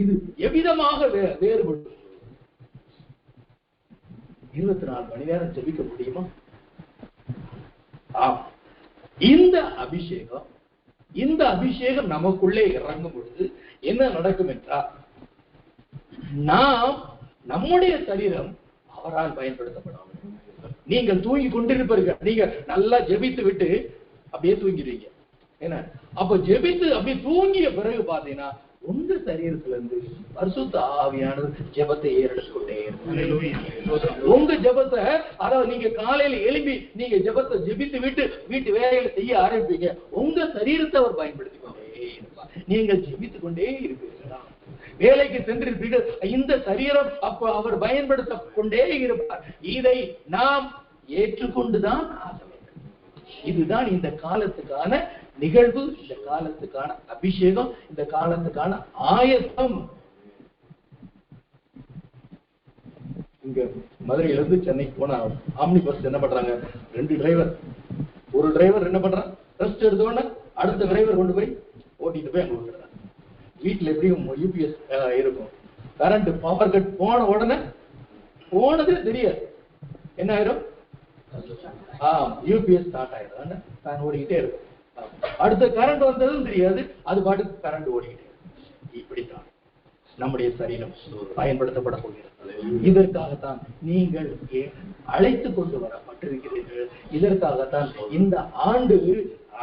இது எவ்விதமாக வேறுபடும்? 24 மணி நேரம் ஜெபிக்க முடியுமா? இந்த அபிஷேகம் நமக்குள்ளே இறங்கும் பொழுது என்ன நடக்கும் என்றால், நாம் நம்முடைய சரீரம் அவரால் பயன்படுத்தப்படும். நீங்கள் தூங்கி கொண்டிருப்பீர்கள். நீங்க நல்லா ஜெபித்து விட்டு அப்படியே தூங்கிடுவீங்க. என்ன? அப்ப ஜெபித்து அப்படியே தூங்கிய பிறகு பாத்தீங்கன்னா உங்க சரீரத்துல இருந்து பரிசுத்த ஆவியானது ஜெபத்தை ஏறெடுத்துக்கொண்டே இருக்கும். உங்க ஜெபத்தை, அதாவது நீங்க காலையில எழுப்பி நீங்க ஜெபத்தை ஜெபித்து விட்டு வீட்டு வேலைகளை செய்ய ஆரம்பிப்பீங்க. உங்க சரீரத்தை அவர் பயன்படுத்தி கொண்டே இருப்பார். நீங்கள் ஜெபித்துக் கொண்டே இருப்பீர்களா? வேலைக்கு சென்றிருப்பீர்கள். இந்த சரீரம் அப்ப அவர் பயன்படுத்த கொண்டே இருப்பார். இதை நாம் ஏற்றுக்கொண்டுதான் ஆக வேண்டும். இதுதான் இந்த காலத்துக்கான நிகழ்வு, இந்த காலத்துக்கான அபிஷேகம், இந்த காலத்துக்கான ஆயத்தம். இங்க மதுரையில இருந்து சென்னைக்கு போனா ஆம்னி பஸ் என்ன பண்றாங்க? 2 டிரைவர். ஒரு டிரைவர் என்ன பண்றான்? ரெஸ்ட் எடுத்தோடனே அடுத்த டிரைவர் கொண்டு போய் ஓட்டிட்டு போய் அங்க விட்டுறாங்க. வீட்டுல எப்படியும் யூபிஎஸ் இருக்கும். கரண்ட் பவர் கட் போன உடனே போனதே தெரியாது, என்ன ஆயிரும், யூபிஎஸ் ஸ்டார்ட் ஆயிரும், ஃபேன் ஓடிக்கிட்டே இருக்கும். அடுத்த கரண்ட் வந்ததும் தெரியாது, அது பாட்டுக்கு கரண்ட் ஓடிக்கிட்டே இருக்கும். இப்படித்தான் நம்முடைய சரீரம் பயன்படுத்தப்பட போகிறது. இதற்காகத்தான் நீங்கள் அழைத்து கொண்டு வரப்பட்டிருக்கிறீர்கள். இதற்காகத்தான் இந்த ஆண்டு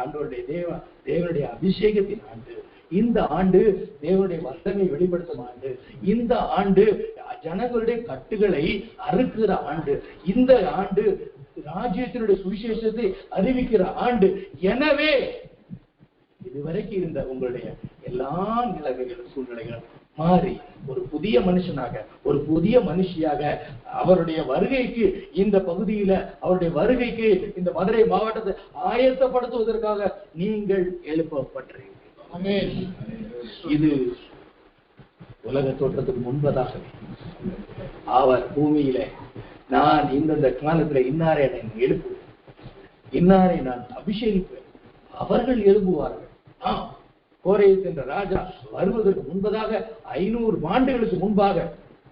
ஆண்டோருடைய தேவனுடைய அபிஷேகத்தின் ஆண்டு. இந்த ஆண்டு தேவனுடைய வல்லமை வெளிப்படுத்தும் ஆண்டு. இந்த ஆண்டு ஜனங்களுடைய கட்டுகளை அறுக்கிற ஆண்டு. இந்த ஆண்டு ராஜ்யத்தினுடைய சுவிசேஷத்தை அறிவிக்கிற ஆண்டு. எனவே இதுவரைக்கும் இருந்த உங்களுடைய எல்லா நிலைமைகளும் சூழ்நிலைகளும் மாறி ஒரு புதிய மனுஷனாக, ஒரு புதிய மனுஷியாக அவருடைய வருகைக்கு, இந்த பகுதியில அவருடைய வருகைக்கு இந்த மதுரை மாவட்டத்தை ஆயத்தப்படுத்துவதற்காக நீங்கள் எழுப்பப்பட்டிருக்கிறீர்கள். இது உலக தோற்றத்துக்கு முன்பதாகவே அவர் பூமியில நான் இந்த காலத்துல இன்னாரை நான் எழுப்புவேன், இன்னாரை நான் அபிஷேகிப்பேன், அவர்கள் எழுப்புவார்கள். கோரேஸ் என்ற ராஜா வருவதற்கு முன்பதாக 500 ஆண்டுகளுக்கு முன்பாக,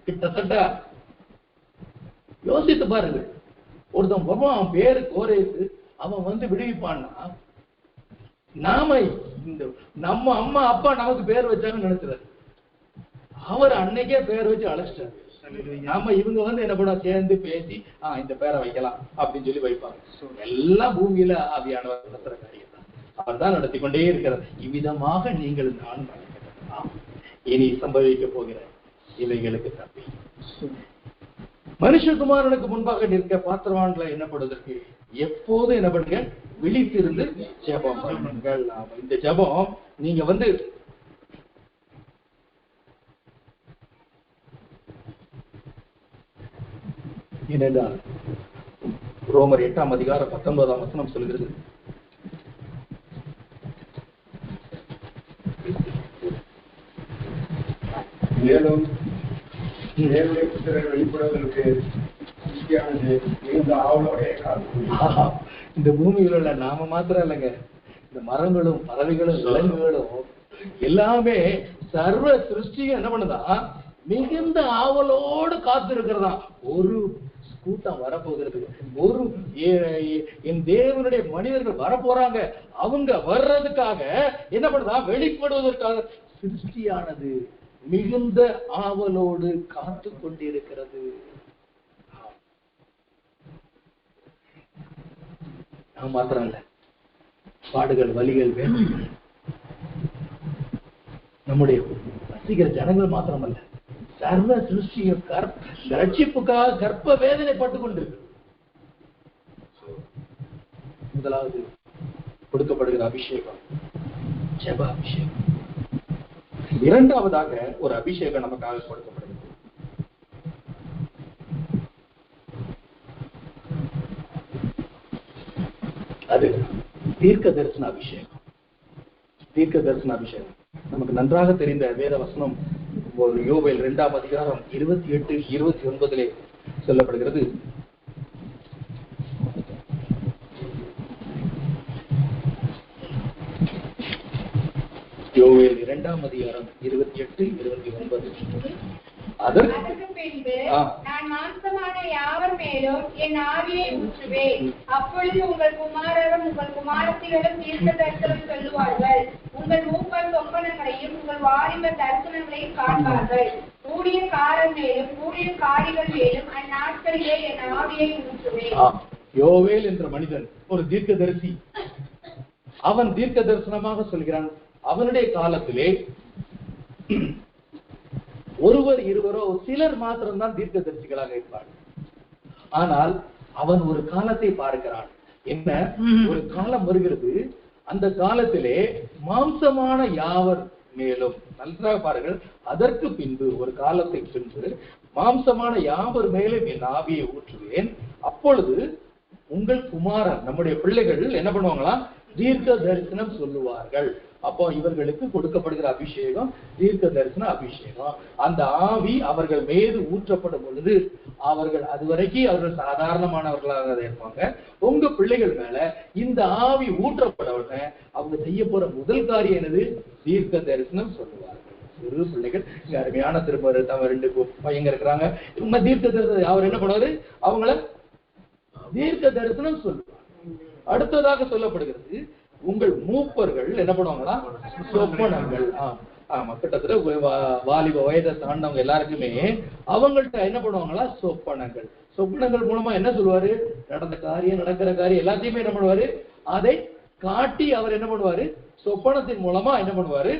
கிட்டத்தட்ட யோசித்து பாருங்கள், ஒருத்தன் வருவான், அவன் பேரு கோரேஸ், அவன் வந்து விடுவிப்பான்னா நாம இந்த நம்ம அம்மா அப்பா நமக்கு பேர் வச்சாங்கன்னு நினைச்சுறாரு. அவர் அன்னைக்கே பேர் வச்சு அழைச்சிட்டாரு. நாம இவங்க வந்து என்ன பண்ண சேர்ந்து பேசி இந்த பேரை வைக்கலாம் அப்படின்னு சொல்லி வைப்பாங்க. எல்லாம் பூமியில ஆவியானவர் நடத்துற காரியம் தான். அவர் தான் நடத்தி கொண்டே இருக்கிறார். இவ்விதமாக நீங்கள் நான் இனி சம்பவிக்க போகிற இவைகளுக்கு தப்பி மனுஷகுமாரனுக்கு முன்பாக நிற்க பாத்திரவான்களை என்னப்படுவதற்கு எப்போதும் என்ன பண்ணுங்க, விழித்திருந்து ஜெபம் பண்ணுங்கள். இந்த ஜெபம் நீங்க வந்து ஏனென்றால் ரோமர் 8ஆம் அதிகாரம் 19ஆம் வசனம் சொல்கிறது, மேலும் வெளிப்படுவதற்கு இந்த பூமியில் உள்ள நாம மாத்திரம் இல்லைங்க, இந்த மரங்களும் பறவைகளும் விலங்குகளும் எல்லாமே சர்வ சிருஷ்டியும் என்ன பண்ணுதா, மிகுந்த ஆவலோடு காத்து இருக்கிறதா. ஒரு கூட்டம் வரப்போகிறது, ஒரு என் தேவனுடைய மனிதர்கள் வரப்போறாங்க. அவங்க வர்றதுக்காக என்ன பண்ணுதா, வெளிப்படுவதற்காக சிருஷ்டியானது மிகுந்த ஆவலோடு காத்து கொண்டிருக்கிறது. நான் மாத்திரம் இல்ல, பாடுகள், வலிகள், வேதனைகள் நம்முடைய வசிக்கிற ஜனங்கள் மாத்திரமல்ல, சர்வ சிருஷ்டியும் ரட்சிப்புக்காக கர்ப்ப வேதனைப்பட்டுக் கொண்டு முதலாவது கொடுக்கப்படுகிற அபிஷேகம் ஜெப அபிஷேகம். இரண்டாவதாக ஒரு அபிஷேகம் நமக்காக கொடுக்கப்படுகிறது. அது தீர்க்க தரிசன அபிஷேகம். தீர்க்க தரிசன அபிஷேகம் நமக்கு நன்றாக தெரிந்த வேத வசனம் ஒரு யோவேல் 2ஆம் அதிகாரம் 28, 29 சொல்லப்படுகிறது. யோவேல் 2ஆம் அதிகாரம் 28, 29. அதற்கு பின்பு நான் மாம்சமான யாவர் மேலும் என் ஆவியை ஊற்றுவேன். அப்பொழுது உங்கள் குமாரரும் உங்கள் குமாரத்திகளும் தீர்க்க தரிசனம் சொல்லுவார்கள். உங்கள் மூப்பர் சொப்பனங்களையும் உங்கள் வாலிபர் தரிசனங்களையும் காண்பார்கள். ஊழியக்காரர் மேலும் ஊழியக்காரிகள் மேலும் அந்நாட்களிலே என் ஆவியை ஊற்றுவேன். யோவேல் என்ற மனிதன் ஒரு தீர்க்கதரிசி. அவன் தீர்க்க தரிசனமாக சொல்கிறான். அவனுடைய காலத்திலே ஒருவர் இருவரோ சிலர் மாத்திரம்தான் தீர்க்கதரிசிகளாக இருப்பார்கள். ஆனால் அவன் ஒரு காலத்தை பார்க்கிறான். என்ன ஒரு காலம் வருகிறது, அந்த காலத்திலே மாம்சமான யாவர் மேலும், நன்றாக பாருங்கள், அதற்கு பின்பு ஒரு காலத்தை பின்பு மாம்சமான யாவர் மேலும் என் ஆவியை ஊற்றுவேன். அப்பொழுது உங்கள் குமாரன், நம்முடைய பிள்ளைகள் என்ன பண்ணுவாங்களா, தீர்க்க தரிசனம் சொல்லுவார்கள். அப்போ இவர்களுக்கு கொடுக்கப்படுகிற அபிஷேகம் தீர்க்க தரிசன அபிஷேகம். அந்த ஆவி அவர்கள் மீது ஊற்றப்படும் பொழுது அவர்கள் அதுவரைக்கும் அவர்கள் சாதாரணமானவர்களாக இருப்பாங்க. உங்க பிள்ளைகள் மேல இந்த ஆவி ஊற்றப்படவுடனே அவங்க செய்ய போற முதல் காரியம் என்னது? தீர்க்க தரிசனம் சொல்லுவார்கள். சிறு பிள்ளைகள், இங்க அருமையான திரும்ப தவிர 2 பையங்க இருக்கிறாங்க. இவங்க தீர்க்க தரிசனம் அவர் என்ன பண்ணுவாரு? அவங்கள தீர்க்க தரிசனம் சொல்லுவார். அடுத்ததாக சொல்லப்படுகிறது, உங்கள் மூப்பர்கள் என்ன பண்ணுவாங்களா? சொப்பனங்கள். ஆமா, கிட்டத்தட்ட வாலிப வயதை தாண்டவங்க எல்லாருக்குமே அவங்கள்ட்ட என்ன பண்ணுவாங்களா? சொப்பனங்கள். சொப்பனங்கள் மூலமா என்ன சொல்லுவாரு? நடந்த காரியம், நடக்கிற காரியம் எல்லாத்தையுமே என்ன பண்ணுவாரு? அதை காட்டி அவர் என்ன பண்ணுவாரு? சொப்பனத்தின் மூலமா என்ன பண்ணுவாரு?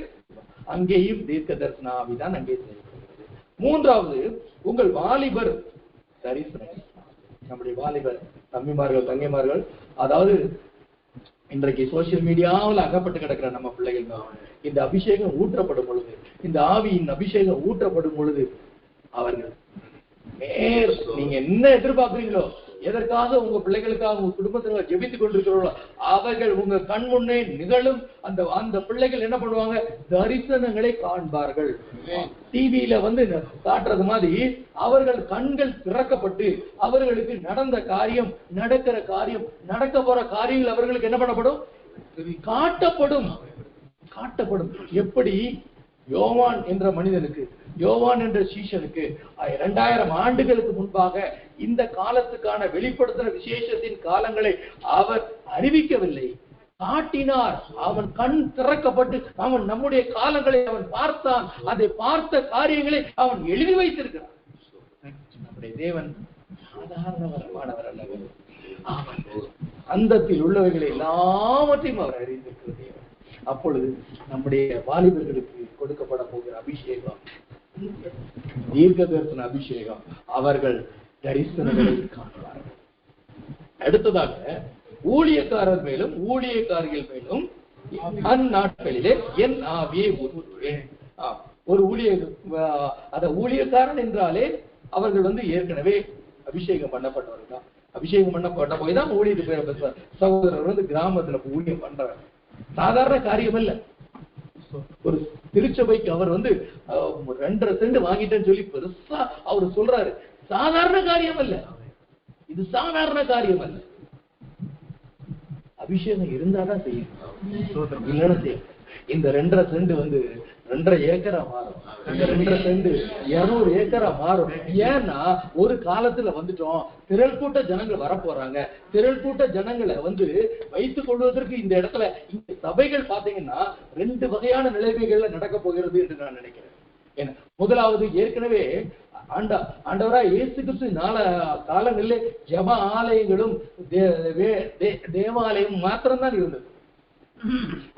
அங்கேயும் தீர்க்க தரிசன ஆவிதான் அங்கே செயல்படுகிறது. மூன்றாவது, உங்கள் வாலிபர் தரிசனம். நம்முடைய வாலிபர் தம்பிமார்கள், தங்கைமார்கள், அதாவது இன்றைக்கு சோசியல் மீடியாவில் அகப்பட்டு கிடக்கிற நம்ம பிள்ளைகள் தான் இந்த அபிஷேகம் ஊற்றப்படும் பொழுது, இந்த ஆவியின் அபிஷேகம் ஊற்றப்படும் பொழுது அவர்கள் நீங்க என்ன எதிர்பார்க்கிறீங்களோ, எதற்காக உங்க பிள்ளைகளுக்காக உங்க குடும்பத்தினர் ஜெபித்துக் கொண்டிருக்கிறோம், அவர்கள் உங்க கண் முன்னே நிகழும். அந்த பிள்ளைகள் என்ன பண்ணுவாங்க? தரிசனங்களை காண்பார்கள். டிவியில காட்டுறது மாதிரி அவர்கள் கண்கள் திறக்கப்பட்டு அவர்களுக்கு நடந்த காரியம், நடக்கிற காரியம், நடக்க போற காரியங்கள் அவர்களுக்கு என்ன பண்ணப்படும்? காட்டப்படும். எப்படி யோவான் என்ற மனிதனுக்கு, யோவான் என்ற சீஷனுக்கு 2000 ஆண்டுகளுக்கு முன்பாக இந்த காலத்துக்கான வெளிப்படுத்தின விசேஷத்தின் காலங்களை அவர் அறிவிக்கவில்லை, காட்டினார். அவன் கண் திறக்கப்பட்டு அவன் நம்முடைய காலங்களை அவன் பார்த்தான். அதை பார்த்த காரியங்களை அவன் எழுதி வைத்திருக்கிறான். நம்முடைய தேவன் சாதாரணமானவர் அல்லவர். அவன் அந்தத்தில் உள்ளவைகளை எல்லாவற்றையும் அவர் அறிந்திருக்கிற தேவன். அப்பொழுது நம்முடைய வாலிபர்களுக்கு கொடுக்கப்பட போகிற அபிஷேகம் தீர்க்க தரிசன அபிஷேகம். அவர்கள் தரிசனங்களை காண்பார்கள். அடுத்ததாக ஊழியக்காரர் மேலும் ஊழியக்காரிகள் மேலும் அந்நாட்களிலே என் ஆவியை ஊற்றுவேன். ஒரு ஊழியக்காரன் என்றாலே அவர்கள் ஏற்கனவே அபிஷேகம் பண்ணப்பட்டவர்கள் தான். அபிஷேகம் பண்ணப்பட்ட போய் தான் ஊழியத்து பேரை பேசுவார். சகோதரர் கிராமத்துல ஊழியம் பண்றார். சாதாரண காரியம் இல்ல. ஒரு திருச்சபைக்கு அவர் 2.5 சென்ட் வாங்கிட்டேன்னு சொல்லி பெருசா அவர் சொல்றாரு. சாதாரண காரியம் அல்ல இது, சாதாரண காரியம் அல்ல. அபிஷேகம் இருந்தாதான் செய்யும், இல்லைன்னா செய்யும். இந்த 2.5 சென்ட் 2.5 ஏக்கரா மாறும். இந்த 2.5 சென்ட் 200 ஏக்கரா மாறும். ஏன்னா ஒரு காலத்துல திரள் கூட்ட ஜனங்கள் வரப்போறாங்க. திரள் கூட்ட ஜனங்களை வைத்துக் கொள்வதற்கு இந்த இடத்துல இந்த சபைகள் பாத்தீங்கன்னா 2 வகையான நிலைமைகள்ல நடக்க போகிறது என்று நான் நினைக்கிறேன். ஏன்னா முதலாவது, ஏற்கனவே ஆண்டவராய் இயேசு கிறிஸ்து காலங்களிலே ஜெப ஆலயங்களும் தேவாலயம் மாத்திரம்தான் இருந்தது.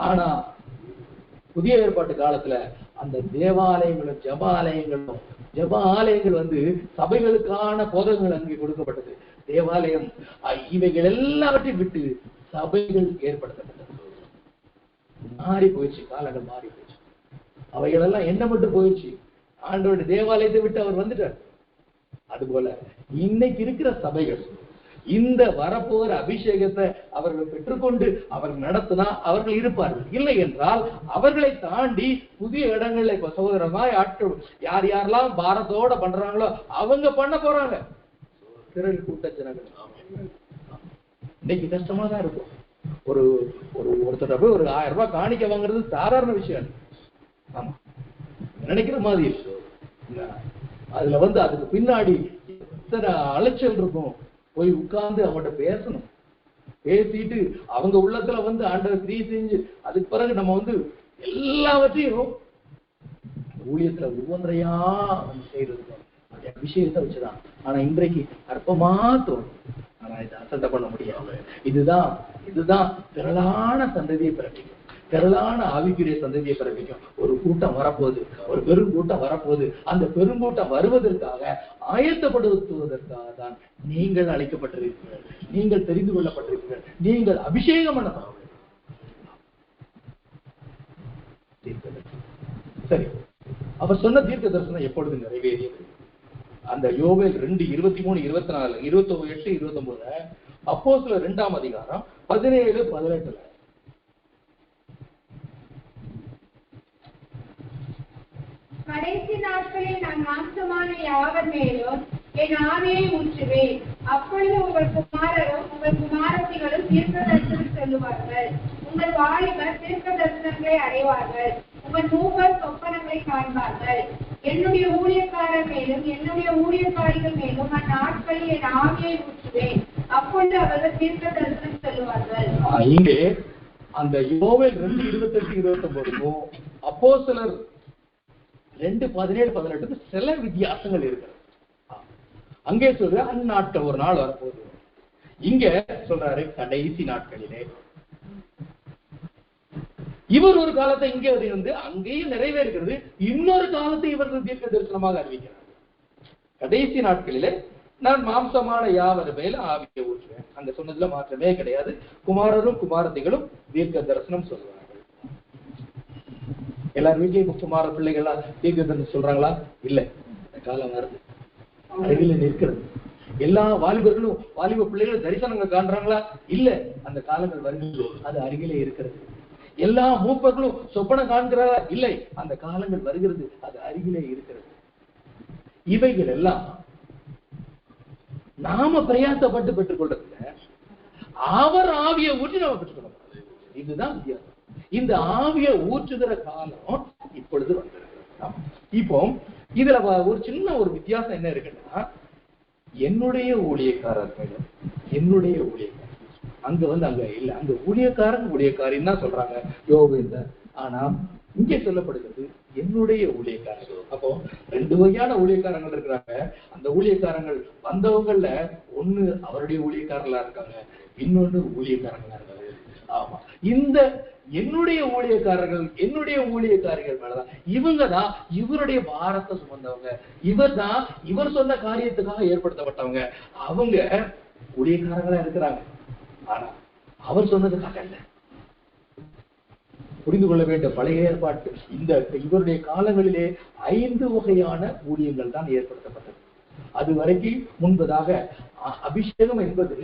ஆனா புதிய ஏற்பாட்டு காலத்துல அந்த தேவாலயங்களும் ஜெப ஆலயங்கள் சபைகளுக்கான போதகங்கள் அங்கே கொடுக்கப்பட்டது. தேவாலயம் இவைகள் எல்லாவற்றையும் விட்டு சபைகள் ஏற்படுத்தப்பட்டது. மாறி போயிடுச்சு, காலங்கள் மாறி போயிடுச்சு. அவைகள் எல்லாம் என்ன மட்டும் போயிடுச்சு, ஆண்டவருடைய தேவாலயத்தை விட்டு அவர் வந்துட்டார். அதுபோல இன்னைக்கு இருக்கிற சபைகள் இந்த வரப்போகிற அபிஷேகத்தை அவர்கள் பெற்றுக்கொண்டு அவர்கள் நடத்தினா அவர்கள் இருப்பார்கள். இல்லை என்றால் அவர்களை தாண்டி புதிய இடங்கள்ல இப்ப சகோதரமாய் ஆட்கள் யாரெல்லாம் பாரத்தோட பண்றாங்களோ அவங்க பண்ண போறாங்க. திரள் கூட்ட ஜனங்கள் இன்னைக்கு கஷ்டமா தான் இருக்கும். ஒருத்தர் போய் ஒரு 1000 ரூபாய் காணிக்க வாங்குறது சாதாரண விஷயம். ஆமா, நினைக்கிற மாதிரி அதுல அதுக்கு பின்னாடி எத்தனை அலைச்சல் இருக்கும். போய் உட்கார்ந்து அவங்கள்ட்ட பேசணும். பேசிட்டு அவங்க உள்ளத்துல ஆண்டவர் கிரியை செஞ்சு அதுக்கு பிறகு நம்ம எல்லாவற்றையும் ஊழியத்துல ஒவ்வொன்றையா செய்யறது விஷயத்தை வச்சுதான். ஆனா இன்றைக்கு அற்பமா தோணும். ஆனா இதை அசட்டை பண்ண முடியாது. இதுதான் திரளான சந்ததியை பிறப்பிக்கும், திரளான ஆவிக்குரிய சந்ததியை பிறப்பிக்கும். ஒரு கூட்டம் வரப்போகுது, ஒரு பெருங்கூட்டம் வரப்போகுது. அந்த பெருங்கூட்டம் வருவதற்காக ஆயத்தப்படுத்துவதற்காக தான் நீங்கள் அழைக்கப்பட்டிருக்கிறீர்கள், நீங்கள் தெரிந்து கொள்ளப்பட்டிருக்கிறீர்கள், நீங்கள் அபிஷேகம் பண்ணணும். சரி, அவர் சொன்ன தீர்க்க தரிசனம் எப்பொழுது நிறைவேறியது? அந்த யோவேல் 2:23, 24, 28, 29 அப்போஸ்தலர் 2ஆம் அதிகாரம் 17, 18 கடைசி நாட்களில் நான் மாம்சமான யாவர் மேலும் என் ஆவியை ஊற்றுவேன். அப்பொழுது உங்கள் குமாரரும் உங்கள் குமாரத்திகளும் தீர்க்க தரிசனம் சொல்லுவார்கள். உங்கள் வாலிபர் தீர்க்க தரிசனங்களை அடைவார்கள். உங்கள் மூவர் சொப்பனங்களை காண்பார்கள். என்னுடைய ஊழியக்காரர் மேலும் என்னுடைய ஊழியக்காரிகள் மேலும் அந்நாட்களில் என் ஆவியை ஊற்றுவேன். அப்பொழுது அவர்கள் தீர்க்க தரிசனம் சொல்லுவார்கள். இங்கே அந்த யோவேல் 2:28-29 அப்போஸ்தலர் 2:17-18 சில வித்தியாசங்கள் இருக்கு. அங்கே சொல்ற அந்நாட்ட ஒரு நாள் வரப்போகுது. இங்க சொல்றாரு கடைசி நாட்களிலே. இவர் ஒரு காலத்தை இங்கே வந்து அங்கேயும் நிறைவேறுகிறது. இன்னொரு காலத்தை இவர்கள் தீர்க்க தரிசனமாக அறிவிக்கிறார். கடைசி நாட்களிலே நான் மாம்சமான யாவர் மேல ஆவியை ஊற்றுவேன். அங்க சொன்னதுல மாற்றமே கிடையாது. குமாரரும் குமாரத்திகளும் தீர்க்க தரிசனம் சொல்றாங்க. எல்லார் வீட்லயும் குமார பிள்ளைகளா தீர்க்க தரிசனம் சொல்றாங்களா? இல்ல. காலம் வருது, அருகில நிற்கிறது. எல்லா வாலிபர்களும் வாலிப பிள்ளைகளும் தரிசனங்கள் காண்றாங்களா? இல்ல. அந்த காலங்கள் வருகிறது, அது அருகிலே இருக்கிறது. எல்லா மூப்பர்களும் சொப்பனம் காண்கிறாரா? இல்லை. அந்த காலங்கள் வருகிறது, அது அருகிலே இருக்கிறது. இவைகள் எல்லாம் நாம பிரயாசப்பட்டு பெற்றுக்கொள்றதுல அவர் ஆவியை ஊற்றி நாம பெற்றுக்கொள்ள. இதுதான் வித்தியாசம். இந்த ஆவியை ஊற்றுகிற காலம் இப்பொழுது வந்திருக்கிறது. இப்போ இதுல ஒரு சின்ன ஒரு வித்தியாசம் என்ன இருக்குன்னா, என்னுடைய ஊழியக்காரர்கள் என்னுடைய ஊழியக்காரர் அங்க வந்து அங்க இல்ல, அங்க ஊழியக்காரின்னு தான் சொல்றாங்க யோவேல்ல. ஆனா இங்கே சொல்லப்படுகிறது என்னுடைய ஊழியக்காரர்கள். அப்போ 2 வகையான ஊழியக்காரங்கள் இருக்கிறாங்க. அந்த ஊழியக்காரங்கள் வந்தவங்கள்ல ஒண்ணு அவருடைய ஊழியக்காரர்களா இருக்காங்க, இன்னொன்னு ஊழியக்காரங்களா இருக்காங்க. ஆமா, இந்த என்னுடைய ஊழியக்காரர்கள் என்னுடைய ஊழியக்காரிகள் மேலதான் இவங்க தான் இவருடைய பாரத்தை சுமந்தவங்க. இவர் தான் இவர் சொன்ன காரியத்துக்காக ஏற்படுத்தப்பட்டவங்க. அவங்க ஊழியக்காரங்களா இருக்கிறாங்க. ஆனா அவர் சொன்னதுக்காக அல்ல. புரிந்து கொள்ள வேண்டும். பழைய ஏற்பாட்டு இந்த இவருடைய காலங்களிலே 5 வகையான ஊழியங்கள் தான் ஏற்படுத்தப்பட்டது. அது வரைக்கும் முன்பதாக அபிஷேகம் என்பது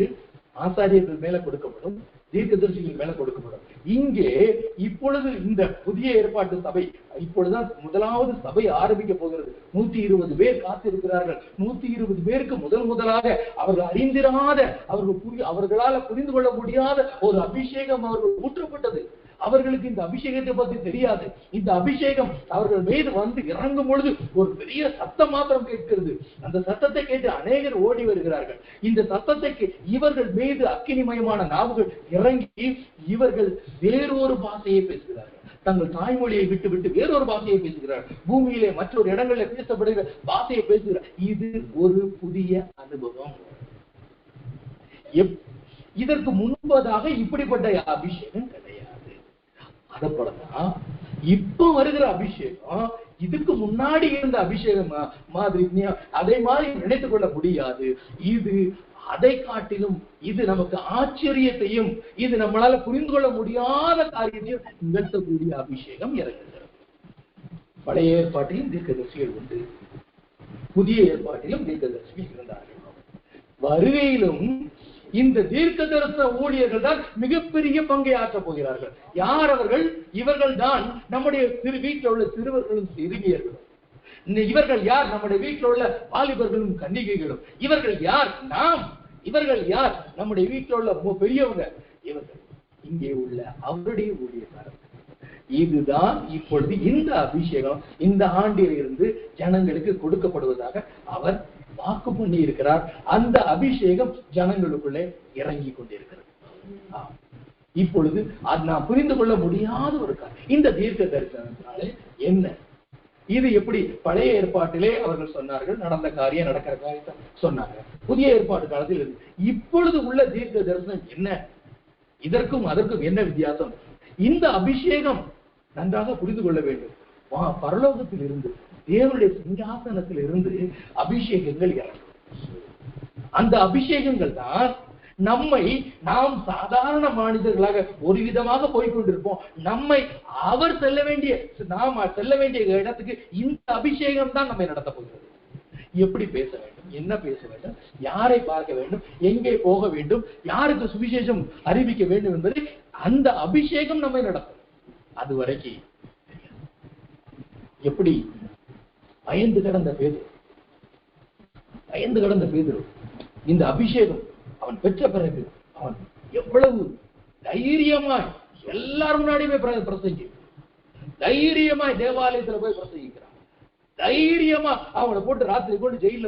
ஆசாரியர்கள் மேல கொடுக்கப்படும், தீர்க்கதரிசிகள் மேல கொடுக்கப்படும். இங்கே இப்பொழுது இந்த புதிய ஏற்பாட்டு சபை இப்பொழுதுதான் முதலாவது சபை ஆரம்பிக்க போகிறது. 120 பேர் காத்திருக்கிறார்கள். 120 பேருக்கு முதலாக அவர்கள் அறிந்திராத, அவர்களால் புரிந்து கொள்ள முடியாத ஒரு அபிஷேகம் அவர்கள் ஊற்றப்பட்டது. அவர்களுக்கு இந்த அபிஷேகத்தை பற்றி தெரியாது. இந்த அபிஷேகம் அவர்கள் மீது வந்து இறங்கும் பொழுது ஒரு பெரிய சத்தம் மாத்திரம் கேட்கிறது. அந்த சத்தத்தை கேட்டு அநேகர் ஓடி வருகிறார்கள். இந்த சத்தத்தை இவர்கள் மீது அக்கினிமயமான நாவுகள் இறங்கி இவர்கள் வேறொரு பாஷையை பேசுகிறார்கள். தங்கள் தாய்மொழியை விட்டு விட்டு வேறொரு பாஷையை பேசுகிறார்கள். பூமியிலே மற்றொரு இடங்களில் பேசப்படுகிற பாஷையை பேசுகிறார். இது ஒரு புதிய அனுபவம். இதற்கு முன்பதாக இப்படிப்பட்ட அபிஷேகம் கிடையாது. அதப்படதான் இப்ப வருகிற அபிஷேகம் இதுக்கு முன்னாடி இருந்த அபிஷேகம் மாதிரி அதை மாதிரி நினைத்துக் கொள்ள முடியாது. இது அதை காட்டிலும் இது நமக்கு ஆச்சரியத்தையும் இது நம்மளால புரிந்து கொள்ள முடியாத காரியத்தையும் நிகழ்த்தக்கூடிய அபிஷேகம் இறங்குகிறது. பழைய ஏற்பாட்டிலும் தீர்க்கதரிசிகள் உண்டு, புதிய ஏற்பாட்டிலும் தீர்க்கதரிசிகள் இருந்தார்கள். வருகையிலும் இந்த தீர்க்க தரிசன ஊழியர்கள் தான் மிகப்பெரிய பங்கை ஆற்றப் போகிறார்கள். யார் அவர்கள்? இவர்கள் தான் நம்முடைய வீட்டில் உள்ள சிறுவர்களும் சிறுமியர்களும். இவர்கள் யார்? நம்முடைய வீட்டில் உள்ள வாலிபர்களும் கன்னிகைகளும். இவர்கள் யார்? நாம். இவர்கள் யார்? நம்முடைய வீட்டில் உள்ள பெரியவங்க. இவர்கள் இங்கே உள்ள அவருடைய ஊழியக்காரர்கள். இதுதான் இப்பொழுது இந்த அபிஷேகம் இந்த ஆண்டில் இருந்து ஜனங்களுக்கு கொடுக்கப்படுவதாக அவர் வாக்கு பண்ணி இருக்கிறார். அந்த அபிஷேகம் ஜனங்களுக்குள்ளே இறங்கி கொண்டிருக்கிறது. இப்பொழுது அது நாம் புரிந்து கொள்ள முடியாத ஒரு காரியம். இந்த தீர்க்க தரிசனத்தினாலே என்ன? இது எப்படி? பழைய ஏற்பாட்டிலே அவர்கள் சொன்னார்கள், நடந்த காரியம் நடக்கிற காரியத்தை சொன்னாங்க. புதிய ஏற்பாட்டு காலத்தில் இருந்து இப்பொழுது உள்ள தீர்க்க தரிசனம் என்ன? இதற்கும் அதற்கும் என்ன வித்தியாசம்? இந்த அபிஷேகம் நன்றாக புரிந்து கொள்ள வேண்டும். பரலோகத்தில் இருந்து தேவனுடைய சிங்காசனத்தில் இருந்து அபிஷேகங்கள் இறங்கும். அந்த அபிஷேகங்கள் தான் நாம் சாதாரண மனிதர்களாக ஒரு விதமாக போய்கொண்டிருப்போம். நம்மை அவர் நாம் செல்ல வேண்டிய இடத்துக்கு இந்த அபிஷேகம் தான் நம்மை நடத்த போகிறது. எப்படி பேச வேண்டும், என்ன பேச வேண்டும், யாரை பார்க்க வேண்டும், எங்கே போக வேண்டும், யாருக்கு சுவிசேஷம் அறிவிக்க வேண்டும் என்பதை அந்த அபிஷேகம் நம்மை நடத்தும். அது வரைக்கும் எப்படி பயந்து கிடந்த பேதுரு இந்த அபிஷேகம் அவன் பெற்ற பிறகு அவன் எவ்வளவு தைரியமாய் எல்லாரும் முன்னாடியுமே பிரசங்கி, தைரியமாய் தேவாலயத்துல போய் பிரசங்கிக்கிறான். தைரியமா அவனை போட்டு ராத்திரி போட்டு ஜெயில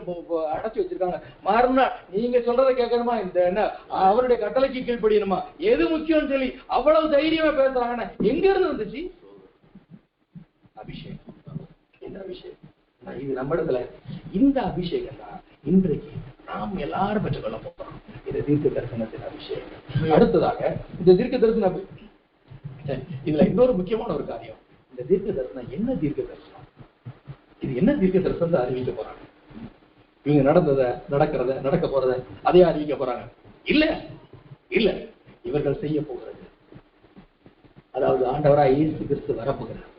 அடைச்சு வச்சிருக்காங்க. மறுநாள் நீங்க சொல்றதை கேட்கணுமா, இந்த என்ன அவருடைய கட்டளைக்கு கீழ்ப்படியணுமா, எது முக்கியம்னு சொல்லி அவ்வளவு தைரியமா பேசுறாங்கன்னா எங்க இருந்து வந்துச்சு? அபிஷேகம். இந்த அபிஷேகம் இது நம்ம இடத்துல இந்த அபிஷேகம் தான் இன்றைக்கு நாம் எல்லாரும் பெற்றுக்கொள்ள போறோம். இது தீர்க்க தரிசனத்தின் அபிஷேகம். அடுத்ததாக இந்த தீர்க்க தரிசன இதுல இன்னொரு முக்கியமான ஒரு காரியம், இந்த தீர்க்க தரிசனம் என்ன தீர்க்க தரிசனம், இது என்ன தீர்க்க தரிசனத்தை அறிவிக்க போறாங்க? இவங்க நடக்க போறத அதே அறிவிக்க போறாங்க? இல்ல இவர்கள் செய்ய போகிறது, அதாவது ஆண்டவராய் இயேசு கிறிஸ்து வரப்போகிறார்,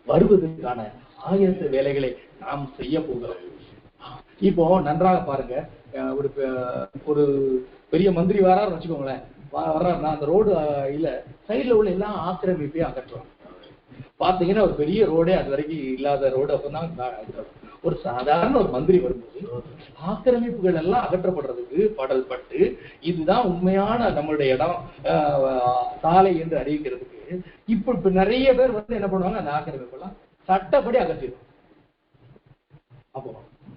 வருவதற்கான ஆயத்த வேலைகளை நாம் செய்ய போகிறோம். இப்போ நன்றாக பாருங்க, ஒரு பெரிய மந்திரி வராருன்னு வச்சுக்கோங்களேன், வர்றாருன்னா அந்த ரோடு இல்ல சைட்ல உள்ள எல்லாம் ஆக்கிரமிப்பையும் அகற்றுவாங்க. பாத்தீங்கன்னா ஒரு பெரிய ரோடே அது வரைக்கும் இல்லாத ரோடு அப்பதான் ஒரு சாதாரண ஒரு மந்திரி வரும்போது ஆக்கிரமிப்புகள் எல்லாம் அகற்றப்படுறதுக்கு இதுதான் உண்மையான நம்மளுடைய இடம் சாலை என்று அறிவிக்கிறதுக்கு இப்ப நிறைய பேர் வந்து என்ன பண்ணுவாங்க, அந்த ஆக்கிரமிப்பு எல்லாம் சட்டப்படி அகற்றிடும். அப்போ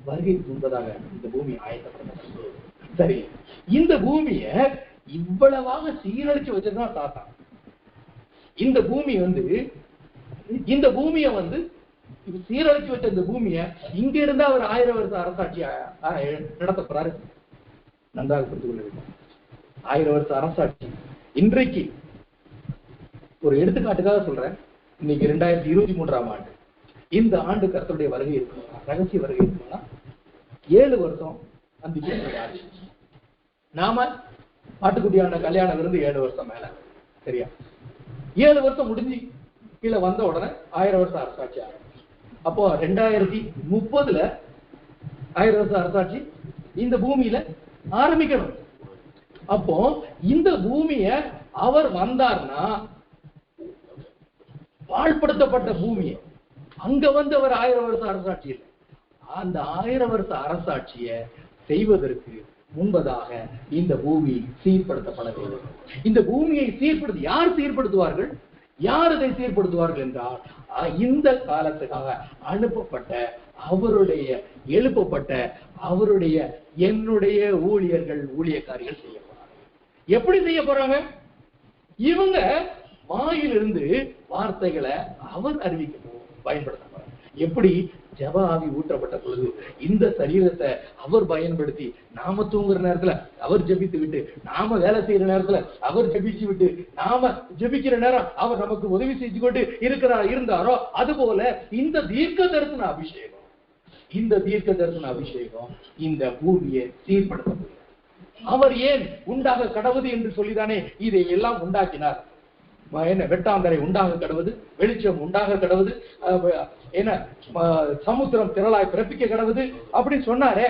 வருகைக்கு முன்பதாக இந்த பூமி ஆயத்தப்பட சரி, இந்த பூமிய இவ்வளவாக சீரழிச்சு வச்சிருக்கான் சாத்தான். இந்த பூமியை வந்து சீரழிச்சு வச்ச இந்த பூமிய இங்க இருந்தா அவர் 1000 வருஷம் அரசாட்சி நடத்த போறாரு. நன்றாக புரிந்து கொள்ள வேண்டும். 1000 வருஷம் அரசாட்சி இன்றைக்கு ஒரு எடுத்துக்காட்டுக்காக சொல்றேன். இன்னைக்கு 2023ஆம் ஆண்டு. இந்த ஆண்டு கர்த்தருடைய வருகை இருக்கணும்னா, ரகசிய வருகை இருக்கணும்னா 7 வருஷம் அந்த நாம ஆட்டுக்குட்டியான கல்யாணம் இருந்து 7 வருஷம் மேல, சரியா? 7 வருஷம் முடிஞ்சு கீழே வந்த உடனே 1000 வருஷம் அரசாட்சி ஆகும். அப்போ 2030 1000 வருஷம் அரசாட்சி இந்த பூமியில ஆரம்பிக்கணும். அப்போ இந்த பூமிய அவர் வந்தார்னா, பாழ்படுத்தப்பட்ட பூமியை அங்க வந்து அவர் 1000 வருஷம் அரசாட்சி இல்லை, அந்த 1000 வருஷம் அரசாட்சிய செய்வதற்கு முன்பதாக இந்த பூமி சீர்படுத்தப்பட வேண்டும். இந்த பூமியை யார் சீர்படுத்துவார்கள்? யார் இதை சீர்படுத்துவார்கள் என்றால், இந்த காலத்துக்காக எழுப்பப்பட்ட அவருடைய என்னுடைய ஊழியக்காரிகள் செய்ய போறாங்க. எப்படி செய்ய போறாங்க? இவங்க வாயிலிருந்து வார்த்தைகளை அவர் பயன்படுத்த போறாங்க. எப்படி? ஜெப ஆவி ஊற்றப்பட்ட பொழுது இந்த சரீரத்தை அவர் பயன்படுத்தி, நாம தூங்குற நேரத்துல அவர் ஜெபித்து விட்டு, நாம வேலை செய்யற நேரத்துல அவர் ஜெபிச்சு விட்டு, நாம ஜெபிக்கிற நேரம் அவர் நமக்கு உதவி செஞ்சு கொண்டு இருந்தாரோ, அதுபோல இந்த தீர்க்க தரிசன அபிஷேகம் இந்த பூமியை சீர்படுத்த முடியும். அவர் ஏன் உண்டாக கடவுது என்று சொல்லிதானே இதை எல்லாம் உண்டாக்கினார். என்ன வெட்டாந்தரை உண்டாக கடவுது, வெளிச்சம் உண்டாக கடவுது, என்ன சமுத்திரம் திரளாய் பிறப்பிக்க கடவுது அப்படின்னு சொன்னாரே.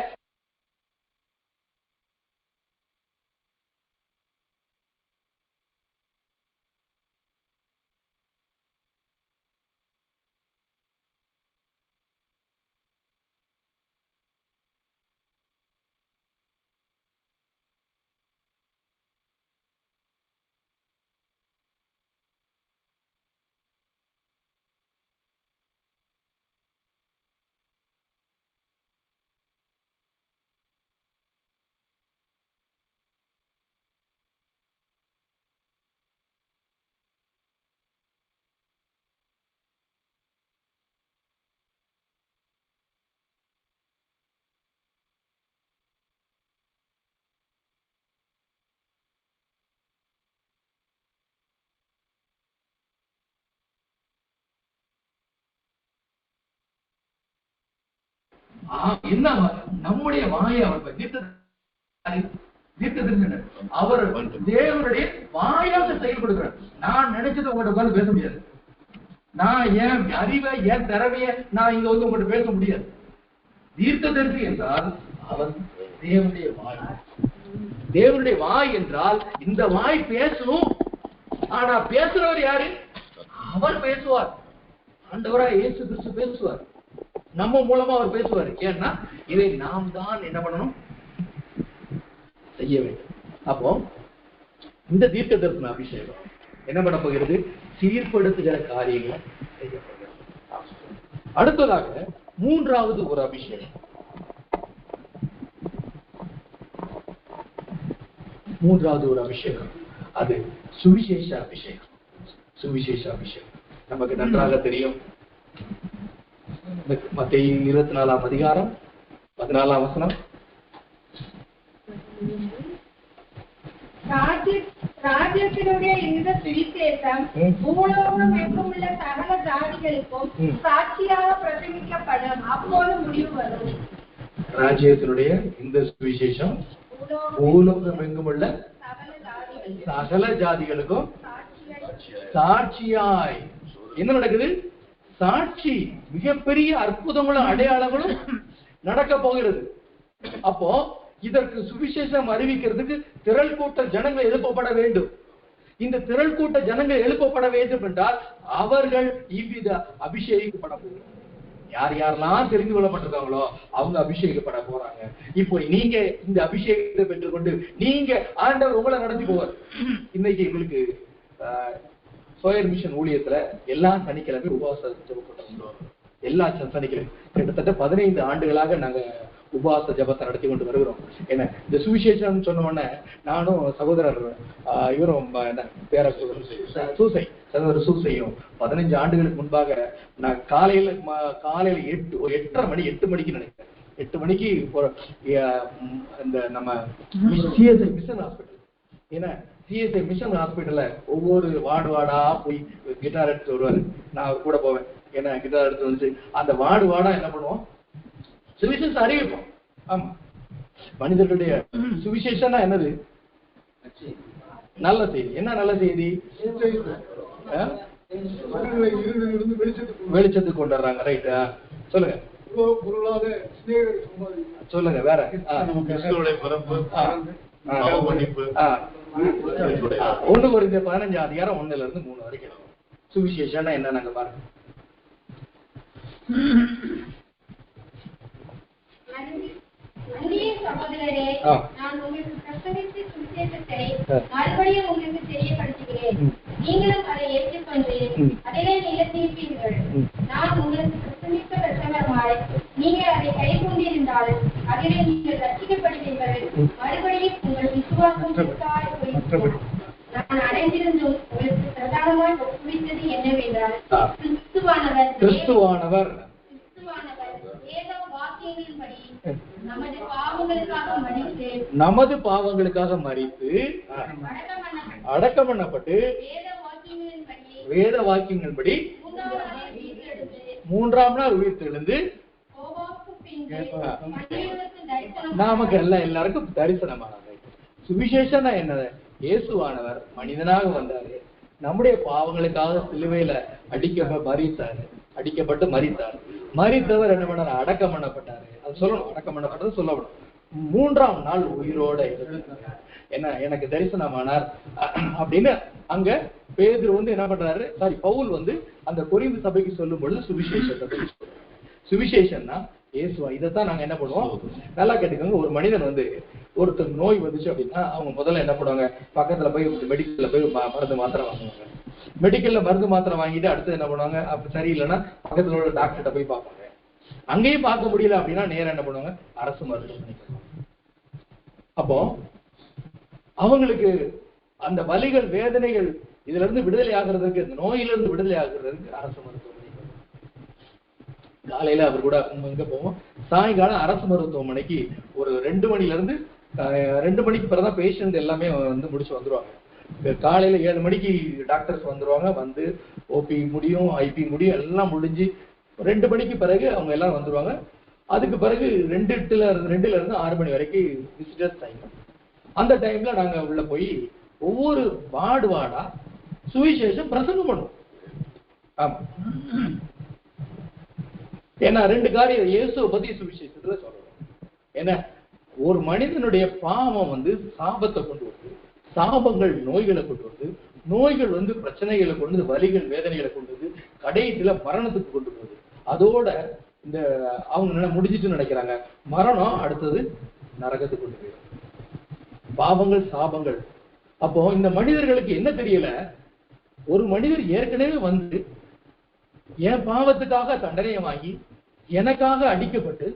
என்ன நம்முடைய வாயை அவர் தேவனுடைய வாயாக செயல்படுகிறார். நான் நினைச்சதை உங்கள்கிட்ட உட்கார்ந்து பேச முடியாது. நான் என் அறிவை, என் திறமைய நான் இங்க வந்து உங்கள்கிட்ட பேச முடியாது. தீர்க்கதரிசி என்றால் அவன் தேவனுடைய வாய். தேவனுடைய வாய் என்றால் இந்த வாய் பேசணும். ஆனா பேசுறவர் யாரு? அவர் பேசுவார். ஆண்டவராய் இயேசு கிறிஸ்து பேசுவார். நம்ம மூலமா அவர் பேசுவாரு. ஏன்னா இதை நாம் தான் என்ன பண்ணணும், செய்ய வேண்டும். அப்போ இந்த தீர்க்க தரிசன அபிஷேகம் என்ன பண்ண போகிறது, சீர்படுத்துகிற காரியங்களை செய்ய போகிறது. அடுத்ததாக மூன்றாவது ஒரு அபிஷேகம், அது சுவிசேஷ அபிஷேகம். சுவிசேஷ அபிஷேகம் நமக்கு நன்றாக தெரியும். மத்தேயு 24 அதிகாரம் 14 வசனம். ராஜ்யத்தினுடைய இந்த சுவிசேஷம் பூலோகம் எங்கும் உள்ள சகல ஜாதிகளுக்கும் சாட்சியாக பிரசங்கிக்கப்படும், அப்போது முடிவு வரும். ராஜ்யத்தினுடைய இந்த சுவிசேஷம் பூலோகம் எங்கும் உள்ள சகல ஜாதிகளுக்கும் சாட்சியாய் என்ன நடக்குது, சாட்சி, மிகப்பெரிய அற்புதங்களும் அடையாளங்களும் நடக்க போகிறது. அப்போ இதற்கு சுவிசேஷம் அறிவிக்கிறதுக்கு திரள் கூட்ட ஜனங்கள் எழுப்பப்பட வேண்டும். இந்த திரள் கூட்ட ஜனங்கள் எழுப்பப்பட வேண்டும் என்றால் அவர்கள் இவ்வித அபிஷேகிக்கப்பட போகிறார்கள். யார் யாரெல்லாம் தெரிந்து கொள்ளப்பட்டிருக்காங்களோ அவங்க அபிஷேகப்பட போறாங்க. இப்போ நீங்க இந்த அபிஷேகத்தை பெற்றுக்கொண்டு நீங்க ஆண்டவர் உங்களை நடத்தி போவார். இன்னைக்கு எங்களுக்கு சோயர் மிஷன் ஊழியத்துல எல்லா சனிக்கிழமை உபவாச ஜெபக்கூட்டம் கொண்டு வரும். எல்லா சனிக்கிழமை கிட்டத்தட்ட 15 ஆண்டுகளாக நாங்க உபவாச ஜபத்தை நடத்தி கொண்டு வருகிறோம். ஏன்னா இந்த சுவிசேஷம் சொன்ன உடனே நானும் சகோதரர் இவரும் பேர சகோதரர் சூசையும் 15 ஆண்டுகளுக்கு முன்பாக நான் காலையில 8 மணிக்கு நினைக்கிறேன், 8 மணிக்கு இந்த நம்ம சிஎஸ்ஐ மிஷன் ஹாஸ்பிட்டல், ஏன்னா சிஎஸ்ஐ மிஷன் ஹாஸ்பிட்டல்ல ஒவ்வொரு வார்டா போய் கிட்டார் எடுத்து வருவாரு. நான் அவர் கூட போவேன். ஏன்னா கிட்டார் எடுத்து வந்து அந்த வார்டா என்ன பண்ணுவோம், சுவிசேஷம் அறிவிப்போம். ஆமா, மனிதர்களுடைய சுவிசேஷம்னா என்னது, நல்ல செய்தி. என்ன நல்ல செய்தி, வெளிச்சத்துக்கு கொண்டு வர்றாங்க. ரைட்டா, சொல்லுங்க சொல்லுங்க. வேற 1 கொரிந்தியர் 15 அதிகாரம் 1-3 வரைக்கும் சுவிசேஷம்னா என்ன நாங்க பாருங்க. சகோதரரே, நான் உங்களுக்கு பிரசங்கித்த சுவிசேஷத்தை மறுபடியும் உங்களுக்கு தெரியப்படுத்துகிறேன். நீங்களும் அதை ஏற்றுக்கொண்டு அதிலே நிலைத்திருப்பீர்கள். நான் உங்களுக்கு பிரசங்கித்த பிரசங்கமாய் நீங்கள் அதை கைக்கொண்டிருந்தால் அதிலே நீங்கள் ரட்சிக்கப்படுவீர்கள். மறுபடியும் உங்கள் விசுவாசம் போய்விடும். நான் அடைந்திருந்தும் உங்களுக்கு பிரதானமாய் ஒப்புவித்தது என்னவென்றால் கிறிஸ்துவானவர் வேத வாக்கியங்களின்படி நமது பாவங்களுக்காக மரித்து அடக்கம் பண்ணப்பட்டு வேத வாக்கியங்களின்படி 3ஆம் நாள் உயிர்த்தெழுந்து நமக்கு எல்லாருக்கும் தரிசனமானார். சுவிசேஷம்னா என்னது, இயேசுவானவர் மனிதனாக வந்தாரு, நம்முடைய பாவங்களுக்காக சிலுவையில அடிக்கப்பட்டு மரித்தார். மரித்தவர் என்ன பண்ணாரு, அடக்கம் பண்ணப்பட்டாரு. அது சொல்லணும், அடக்கம் பண்ணப்பட்டது சொல்லணும். 3ஆம் நாள் உயிரோட இருந்தார். என்ன, எனக்கு தரிசனமானார் அப்படின்னு அங்க பேதுரு என்ன பண்றாரு, பவுல் அந்த கொரிந்து சபைக்கு சொல்லும் பொழுது சுவிசேஷத்தை பற்றி சொல்றாரு. சுவிசேஷம்னா இயேசுவா. இதைத்தான் நாங்க என்ன பண்ணுவோம், நல்லா கேட்டுக்கோங்க. ஒரு மனிதன் ஒருத்தர் நோய் வந்துச்சு அப்படின்னா அவங்க முதல்ல என்ன பண்ணுவாங்க, பக்கத்துல போய் மெடிக்கல்ல போய் மருந்து மாத்திரை வாங்குவாங்க. மெடிக்கல்ல மருந்து மாத்திரை வாங்கிட்டு அடுத்து என்ன பண்ணுவாங்க, அப்ப சரியில்லைன்னா பக்கத்துல உள்ள டாக்டர்கிட்ட போய் பார்ப்பாங்க. அங்கேயும் பார்க்க முடியல அப்படின்னா நேரம் என்ன பண்ணுவாங்க, அரசு மருத்துவமனைக்கு. அப்போ அவங்களுக்கு அந்த வலிகள் வேதனைகள் இதுல இருந்து விடுதலை ஆகிறதுக்கு, இந்த நோயிலிருந்து விடுதலை ஆகிறதுக்கு அரசு மருத்துவமனை. காலையில அவர் கூட இங்க போவோம், சாயங்காலம் அரசு மருத்துவமனைக்கு ஒரு 2 மணில இருந்து 2 மணிக்கு பிறகுதான் பேஷண்ட் எல்லாமே முடிச்சு வந்துருவாங்க. காலையில 7 மணிக்கு டாக்டர்ஸ் வந்துருவாங்க. வந்து ஓபி முடியும், ஐபி முடியும், எல்லாம் முடிஞ்சு 2 மணிக்கு பிறகு அவங்க எல்லாம் வந்துருவாங்க. அதுக்கு பிறகு 2 இருந்து 6 மணி வரைக்கும் விசிட்டர்ஸ் டைம். அந்த டைம்ல நாங்க உள்ள போய் ஒவ்வொரு வார்டா சுவிசேஷம் பிரசங்கம் பண்ணுவோம். ஆமா, ஏன்னா 2 காரியம் இயேசுவை பத்தி சுவிசேஷத்துல சொல்றோம். ஏன்னா ஒரு மனிதனுடைய பாவம் சாபத்தை கொண்டு வருது, சாபங்கள் நோய்களை கொண்டு வருது, நோய்கள் பிரச்சனைகளை கொண்டு வந்து, வலிகள் வேதனைகளை கொண்டு வந்து கடைசியில மரணத்துக்கு கொண்டு வருது. அதோட இந்த அவங்க முடிஞ்சிட்டு நினைக்கிறாங்க. மரணம் அடுத்தது நரகத்துக்கு கொண்டு போயிடும். பாவங்கள், சாபங்கள். அப்போ இந்த மனிதர்களுக்கு என்ன தெரியல, ஒரு மனிதர் ஏற்கனவே வந்து என் பாவத்துக்காக தண்டனையை வாங்கி எனக்காக அடிக்கப்பட்டு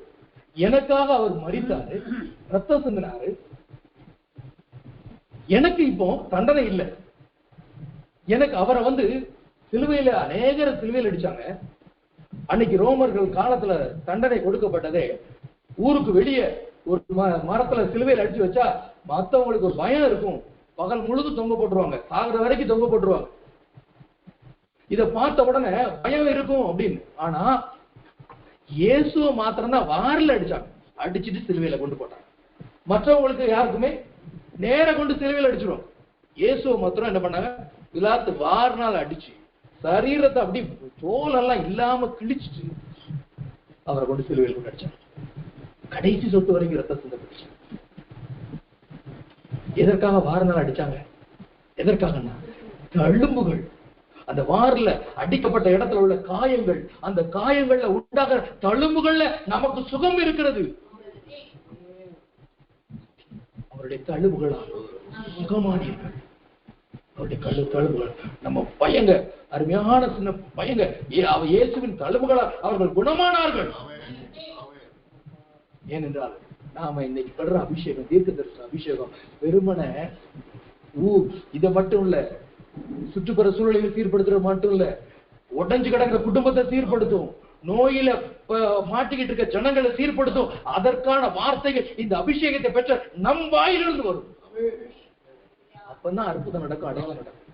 எனக்காக அவர் மரித்தாரு, ரத்தம் சிந்தினாரு. எனக்கு இப்போ தண்டனை இல்லை. எனக்கு அவரை வந்து சிலுவையில அநேகர சிலுவையில் அடிச்சாங்க. அன்னைக்கு ரோமர்கள் காலத்துல தண்டனை கொடுக்கப்பட்டதே ஊருக்கு வெளியே ஒரு மரத்துல சிலுவையில் அடிச்சு வச்சா மத்தவங்களுக்கு ஒரு பயம் இருக்கும். பகல் முழுதும் தொங்க போட்டுருவாங்க, சாகுற வரைக்கும் தொங்க போட்டுருவாங்க. இத பார்த்த உடனே பயம் இருக்கும் அப்படின்னு. ஆனா இயேசுவை மாத்திரம்தான் வாரில் அடிச்சாங்க, அடிச்சுட்டு சிலுவையில கொண்டு போட்டாங்க. மற்றவங்களுக்கு யாருக்குமே நேர கொண்டு சிலுவையில் அடிச்சிருவாங்க. இயேசுவை மாத்திரம் என்ன பண்ணாங்க, பிலாத்து வாரினால் அடிச்சு சரீரத்தை அப்படி தோலெல்லாம் இல்லாம கிழிச்சிட்டு அவரை கொண்டு சிலுவையில் கொண்டு அடிச்சாங்க. கடைசி சொட்டு வரைக்கும் ரத்த சிந்தப்பட்டுச்சு. எதற்காக வாரினால் அடிச்சாங்க? எதற்காகன்னா தழும்புகள், அந்த வாரில் அடிக்கப்பட்ட இடத்துல உள்ள காயங்கள், அந்த காயங்கள்ல உண்டாக தழும்புகள்ல நமக்கு சுகம் இருக்கிறது. அவருடைய தழும்புகளால் சுகமானீர்கள். அவருடைய தழும்புகள் நம்ம பயங்க, அருமையான சின்ன பயங்க, இயேசுவின் தழும்புகளால் அவர்கள் குணமானார்கள். ஏனென்றால் நாம இன்னைக்கு படுற அபிஷேகம், தீர்க்க தரிசன அபிஷேகம் வெறுமன இதை மட்டும் இல்ல, சுற்றுப்புற சூழலை சீர்படுத்துறது மட்டும் இல்ல, உடைஞ்சு கிடக்கிற குடும்பத்தை சீர்படுத்தும், நோயில மாட்டிக்கிட்டு இருக்க ஜனங்களை சீர்படுத்தும். அதற்கான வார்த்தைகள் இந்த அபிஷேகத்தை பெற்ற நம் வாயிலிருந்து வரும். அப்பதான் அற்புதம் நடக்கும், அடையாளம் நடக்கும்.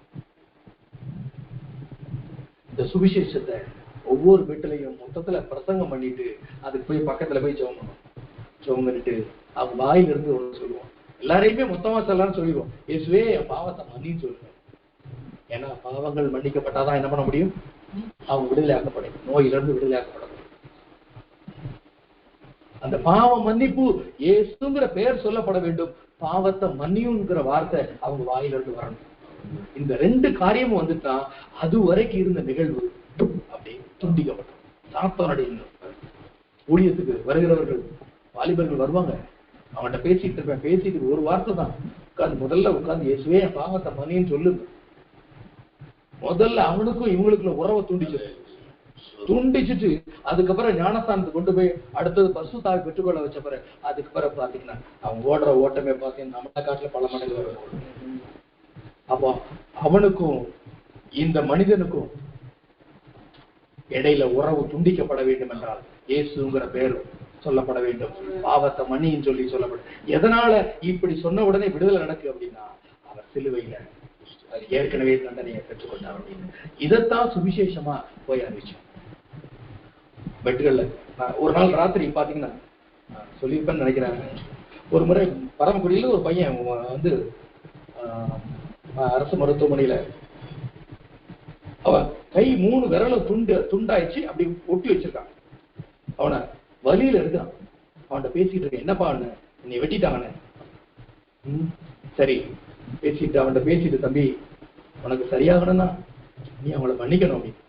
இந்த சுவிசேஷத்தை ஒவ்வொரு வீட்டிலையும் மொத்தத்துல பிரசங்கம் பண்ணிட்டு அதுக்கு போய் பக்கத்துல போய் ஜெபம் பண்ணணும். ஜெபம் பண்ணிட்டு அவங்க வாயிலிருந்து ஒன்று சொல்லுவோம். எல்லாரையுமே மொத்தமா சொல்லலாம்னு சொல்லிடுவோம். இயேசுவே என் பாவத்தை மன்னின்னு சொல்லுங்க. ஏன்னா பாவங்கள் மன்னிக்கப்பட்டாதான் என்ன பண்ண முடியும், அவங்க விடுதலை ஆக்கப்படும், நோயிலிருந்து விடுதலை ஆக்கப்படும். அந்த பாவ மன்னிப்பு இயேசுங்கிற பெயர் சொல்லப்பட வேண்டும். பாவத்தை மன்னியுங்கிற வார்த்தை அவங்க வாயிலிருந்து வரணும். இந்த ரெண்டு காரியமும் வந்துட்டா அது வரைக்கும் இருந்த நிகழ்வு அப்படி துண்டிக்கப்படும். சாத்தானுடைய ஊழியத்துக்கு வருகிறவர்கள் வாலிபர்கள் வருவாங்க, அவன்கிட்ட பேசிட்டு இருப்பேன். பேசிட்டு ஒரு வார்த்தை தான், உட்காந்து முதல்ல உட்காந்து இயேசுவே என் பாவத்தை மன்னின்னு சொல்லுங்க. முதல்ல அவனுக்கும் இவங்களுக்குள்ள உறவை துண்டிச்சுட்டு அதுக்கப்புறம் ஞானஸ்தானத்துக்கு கொண்டு போய் அடுத்தது பரிசுத்தாவை பெற்றுக்கொள்ள வச்ச பிறகு அதுக்கப்புறம் பாத்தீங்கன்னா அவங்க ஓடுற ஓட்டமே பார்த்தீங்கன்னா நம்மள காட்டுல பல மடங்கு வரும். அப்போ அவனுக்கும் இந்த மனிதனுக்கும் இடையில உறவு துண்டிக்கப்பட வேண்டும் என்றால் இயேசுங்கிற பேர் சொல்லப்பட வேண்டும். பாவத்தை மன்னின்னு சொல்லி சொல்லப்படும். எதனால இப்படி சொன்ன உடனே விடுதலை நடக்கு அப்படின்னா அவர் சிலுவையில ஏற்கனவே தண்டனையை பெற்றுக்கொண்டார் அப்படின்னு. இதைத்தான் சுவிசேஷமா போய் அறிவிச்சோம். பெட்டுகள்ல ஒரு நாள் ராத்திரி பாத்தீங்கன்னா சொல்லியிருப்பேன்னு நினைக்கிறாங்க. ஒரு முறை பரமக்குடியில ஒரு பையன் வந்து அரசு மருத்துவமனையில அவன் கை 3 விரலும் துண்டாயிடுச்சு, அப்படி ஒட்டி வச்சிருக்கான். அவனை வலியில இருக்கிறான். அவன்கிட்ட பேசிட்டு இருக்கேன், என்னப்பா என்னை வெட்டிட்டாங்கன்னு. சரி பேசிட்டு அவன்கிட்ட பேசிட்டு, தம்பி உனக்கு சரியாகணும்னா நீ அவங்கள மன்னிக்கணும் அப்படின்னு.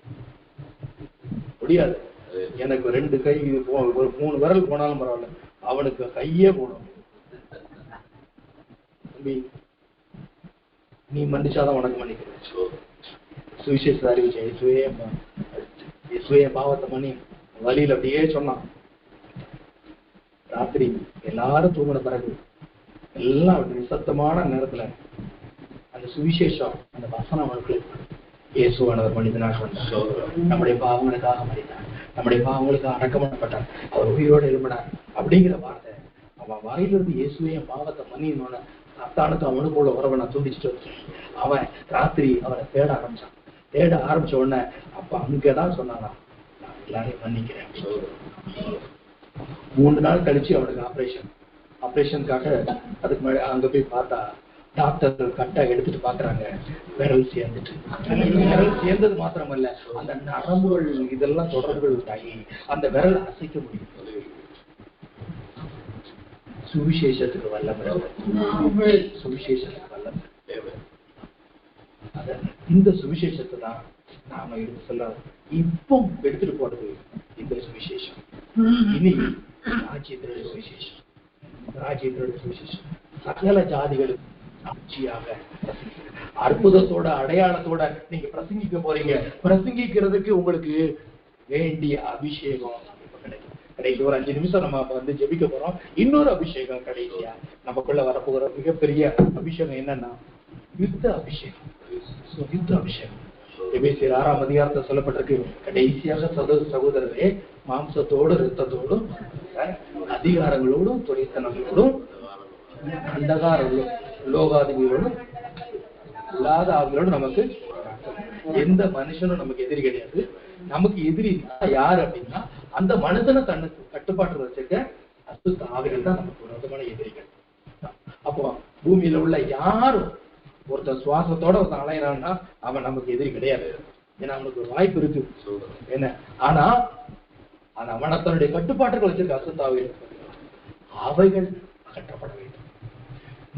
முடியாது, எனக்கு 2 கை ஒரு 3 விரல் போனாலும் பரவாயில்ல, அவனுக்கு கையே போகணும். தம்பி நீ மன்னிச்சாதான் உனக்கு மன்னிக்கிறேன். சுவிசேஷ அறிவிச்சேன், இயேசுவே பாவத்தை மன்னி வழியில் அப்படியே சொன்னான். ராத்திரி எல்லாரும் தூங்கின பிறகு எல்லாம் நிசப்தமான நேரத்துல அந்த சுவிசேஷம், அந்த வசனம் அவனுக்கு இயேசுவானவர் மனிதனாக வந்தார், நம்முடைய பாவங்களுக்காக மனிதனார், நம்முடைய பாவங்களுக்கு அடக்கப்பட்டார், அவர் உயிரோடு எழுப்பினார் அப்படிங்கிற வார்த்தை அவன் வாயிலிருந்து இயேசுவே என் பாவத்தை மன்னினோன்னு அத்தானுக்கு அவனுக்கு உள்ள உறவை நான் துண்டிச்சுட்டு வச்சேன். அவன் ராத்திரி அவனை தேட ஆரம்பிச்ச உடனே அப்ப அங்கதான் சொன்னானா நான் எல்லாரையும் மன்னிக்கிறேன். 3 நாள் கழிச்சு அவனுக்கு ஆபரேஷனுக்காக அதுக்கு முன்னாடி அங்க போய் பார்த்தா டாக்டர் கட்டை எடுத்துட்டு பாக்குறாங்க, விரல் சேர்ந்தது மாத்திரமல்ல, அந்த நரம்புகள் இதெல்லாம் தொடர்புகள் உண்டாகி அந்த விரல் அசைக்க முடியும். சுவிசேஷத்துக்கு வல்லமை, சுவிசேஷத்துக்கு வல்லமை. இந்த சுவிசேஷத்தை தான் நாம எடுத்து சொல்ல இப்போ எடுத்துட்டு போறது இந்த சுவிசேஷம். இனி ராஜ்யத்தினுடைய சுவிசேஷம், ராஜ்யத்தினுடைய சுவிசேஷம் சகல ஜாதிகளுக்கு சாட்சியாக அற்புதத்தோட அடையாளத்தோட நீங்க பிரசங்கிக்க போறீங்க. பிரசங்கிக்கிறதுக்கு உங்களுக்கு வேண்டிய அபிஷேகம் கிடைக்கும். கடைசி ஒரு 5 நிமிஷம் நம்ம வந்து ஜெபிக்க போறோம். இன்னொரு அபிஷேகம் கடைசியா நமக்குள்ள வரப்போகிற மிகப்பெரிய அபிஷேகம் என்னன்னா யுத்த அபிஷேகம். யுத்த அபிஷேகம் எபேசியர் 6ஆம் அதிகாரத்தில் சொல்லப்பட்டிருக்கு. கடைசியாக சகோதரரே, மாம்சத்தோடு இரத்தத்தோடும் அதிகாரங்களோடும் துரைத்தனங்களோடும் அந்தகாரங்களோடும் லோகாதிகளோடும் இல்லாத ஆவிகளோடும் நமக்கு எந்த மனுஷனும் நமக்கு எதிரி கிடையாது. நமக்கு எதிரி யாரு அப்படின்னா அந்த மனுஷனை தன்னுக்கு கட்டுப்பாட்டு வச்சிருக்க அசுத்த ஆவிகள் தான் நமக்கு விரோதமான எதிரிகள். அப்போ பூமியில உள்ள யாரும் ஒருத்தர் சுவாசத்தோட ஒருத்தன் அலையிறான்னா அவன் நமக்கு எதிரி கிடையாது. ஏன்னா அவனுக்கு ஒரு வாய்ப்பு இருக்கு என்ன. ஆனா அவனை தன்னுடைய கட்டுப்பாட்டுகள் வச்சிருக்க அசுத்த ஆவிகள் அவைகள் அகற்றப்பட வேண்டும்.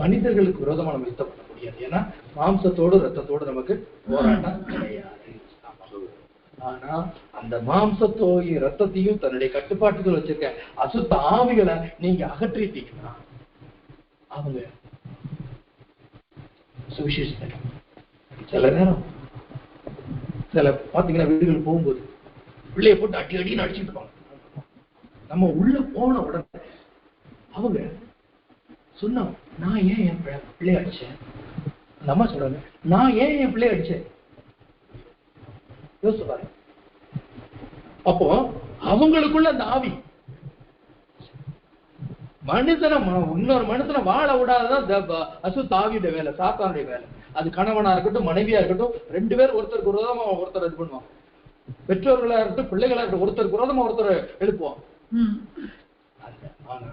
மனிதர்களுக்கு விரோதமா நம்ம யுத்தம் பண்ண முடியாது. ஏன்னா மாம்சத்தோடு ரத்தத்தோடு நமக்கு போராட்டம் கிடையாது. ஆனா அந்த மாம்சத்தோயும் ரத்தத்தையும் தன்னுடைய கட்டுப்பாட்டுகள் வச்சிருக்க அசுத்த ஆவிகளை நீங்க அகற்றிட்டீங்கன்னா அவங்க சுவிசேஷத்தை சில நேரம் சில பாத்தீங்கன்னா வீடுகள் போகும்போது பிள்ளைய போட்டு அடி அடின்னு அடிச்சுட்டு இருப்பாங்க. நம்ம உள்ள போன உடனே அவங்க சொன்னோம், நான் ஏன் என் பிள்ளைய அடிச்சேன்? அந்த அம்மா சொல்றாங்க, நான் ஏன் என் பிள்ளைய அடிச்சேன்? யோசிச்சு பாருங்க. அப்போ அவங்களுக்குள்ள அந்த ஆவி மனுஷனை இன்னொரு மனுஷனை வாழ விடாததான் அசுத்த ஆவியோட வேலை, சாத்தானுடைய வேலை. அது கணவனா இருக்கட்டும் மனைவியா இருக்கட்டும், 2 பேர் ஒருத்தருக்கு விரோதமா ஒருத்தர் இது பண்ணுவான். பெற்றோர்களா இருக்கட்டும் பிள்ளைகளா இருக்கட்டும், ஒருத்தருக்கு விரோதமா ஒருத்தர் எழுப்புவான். ஆனா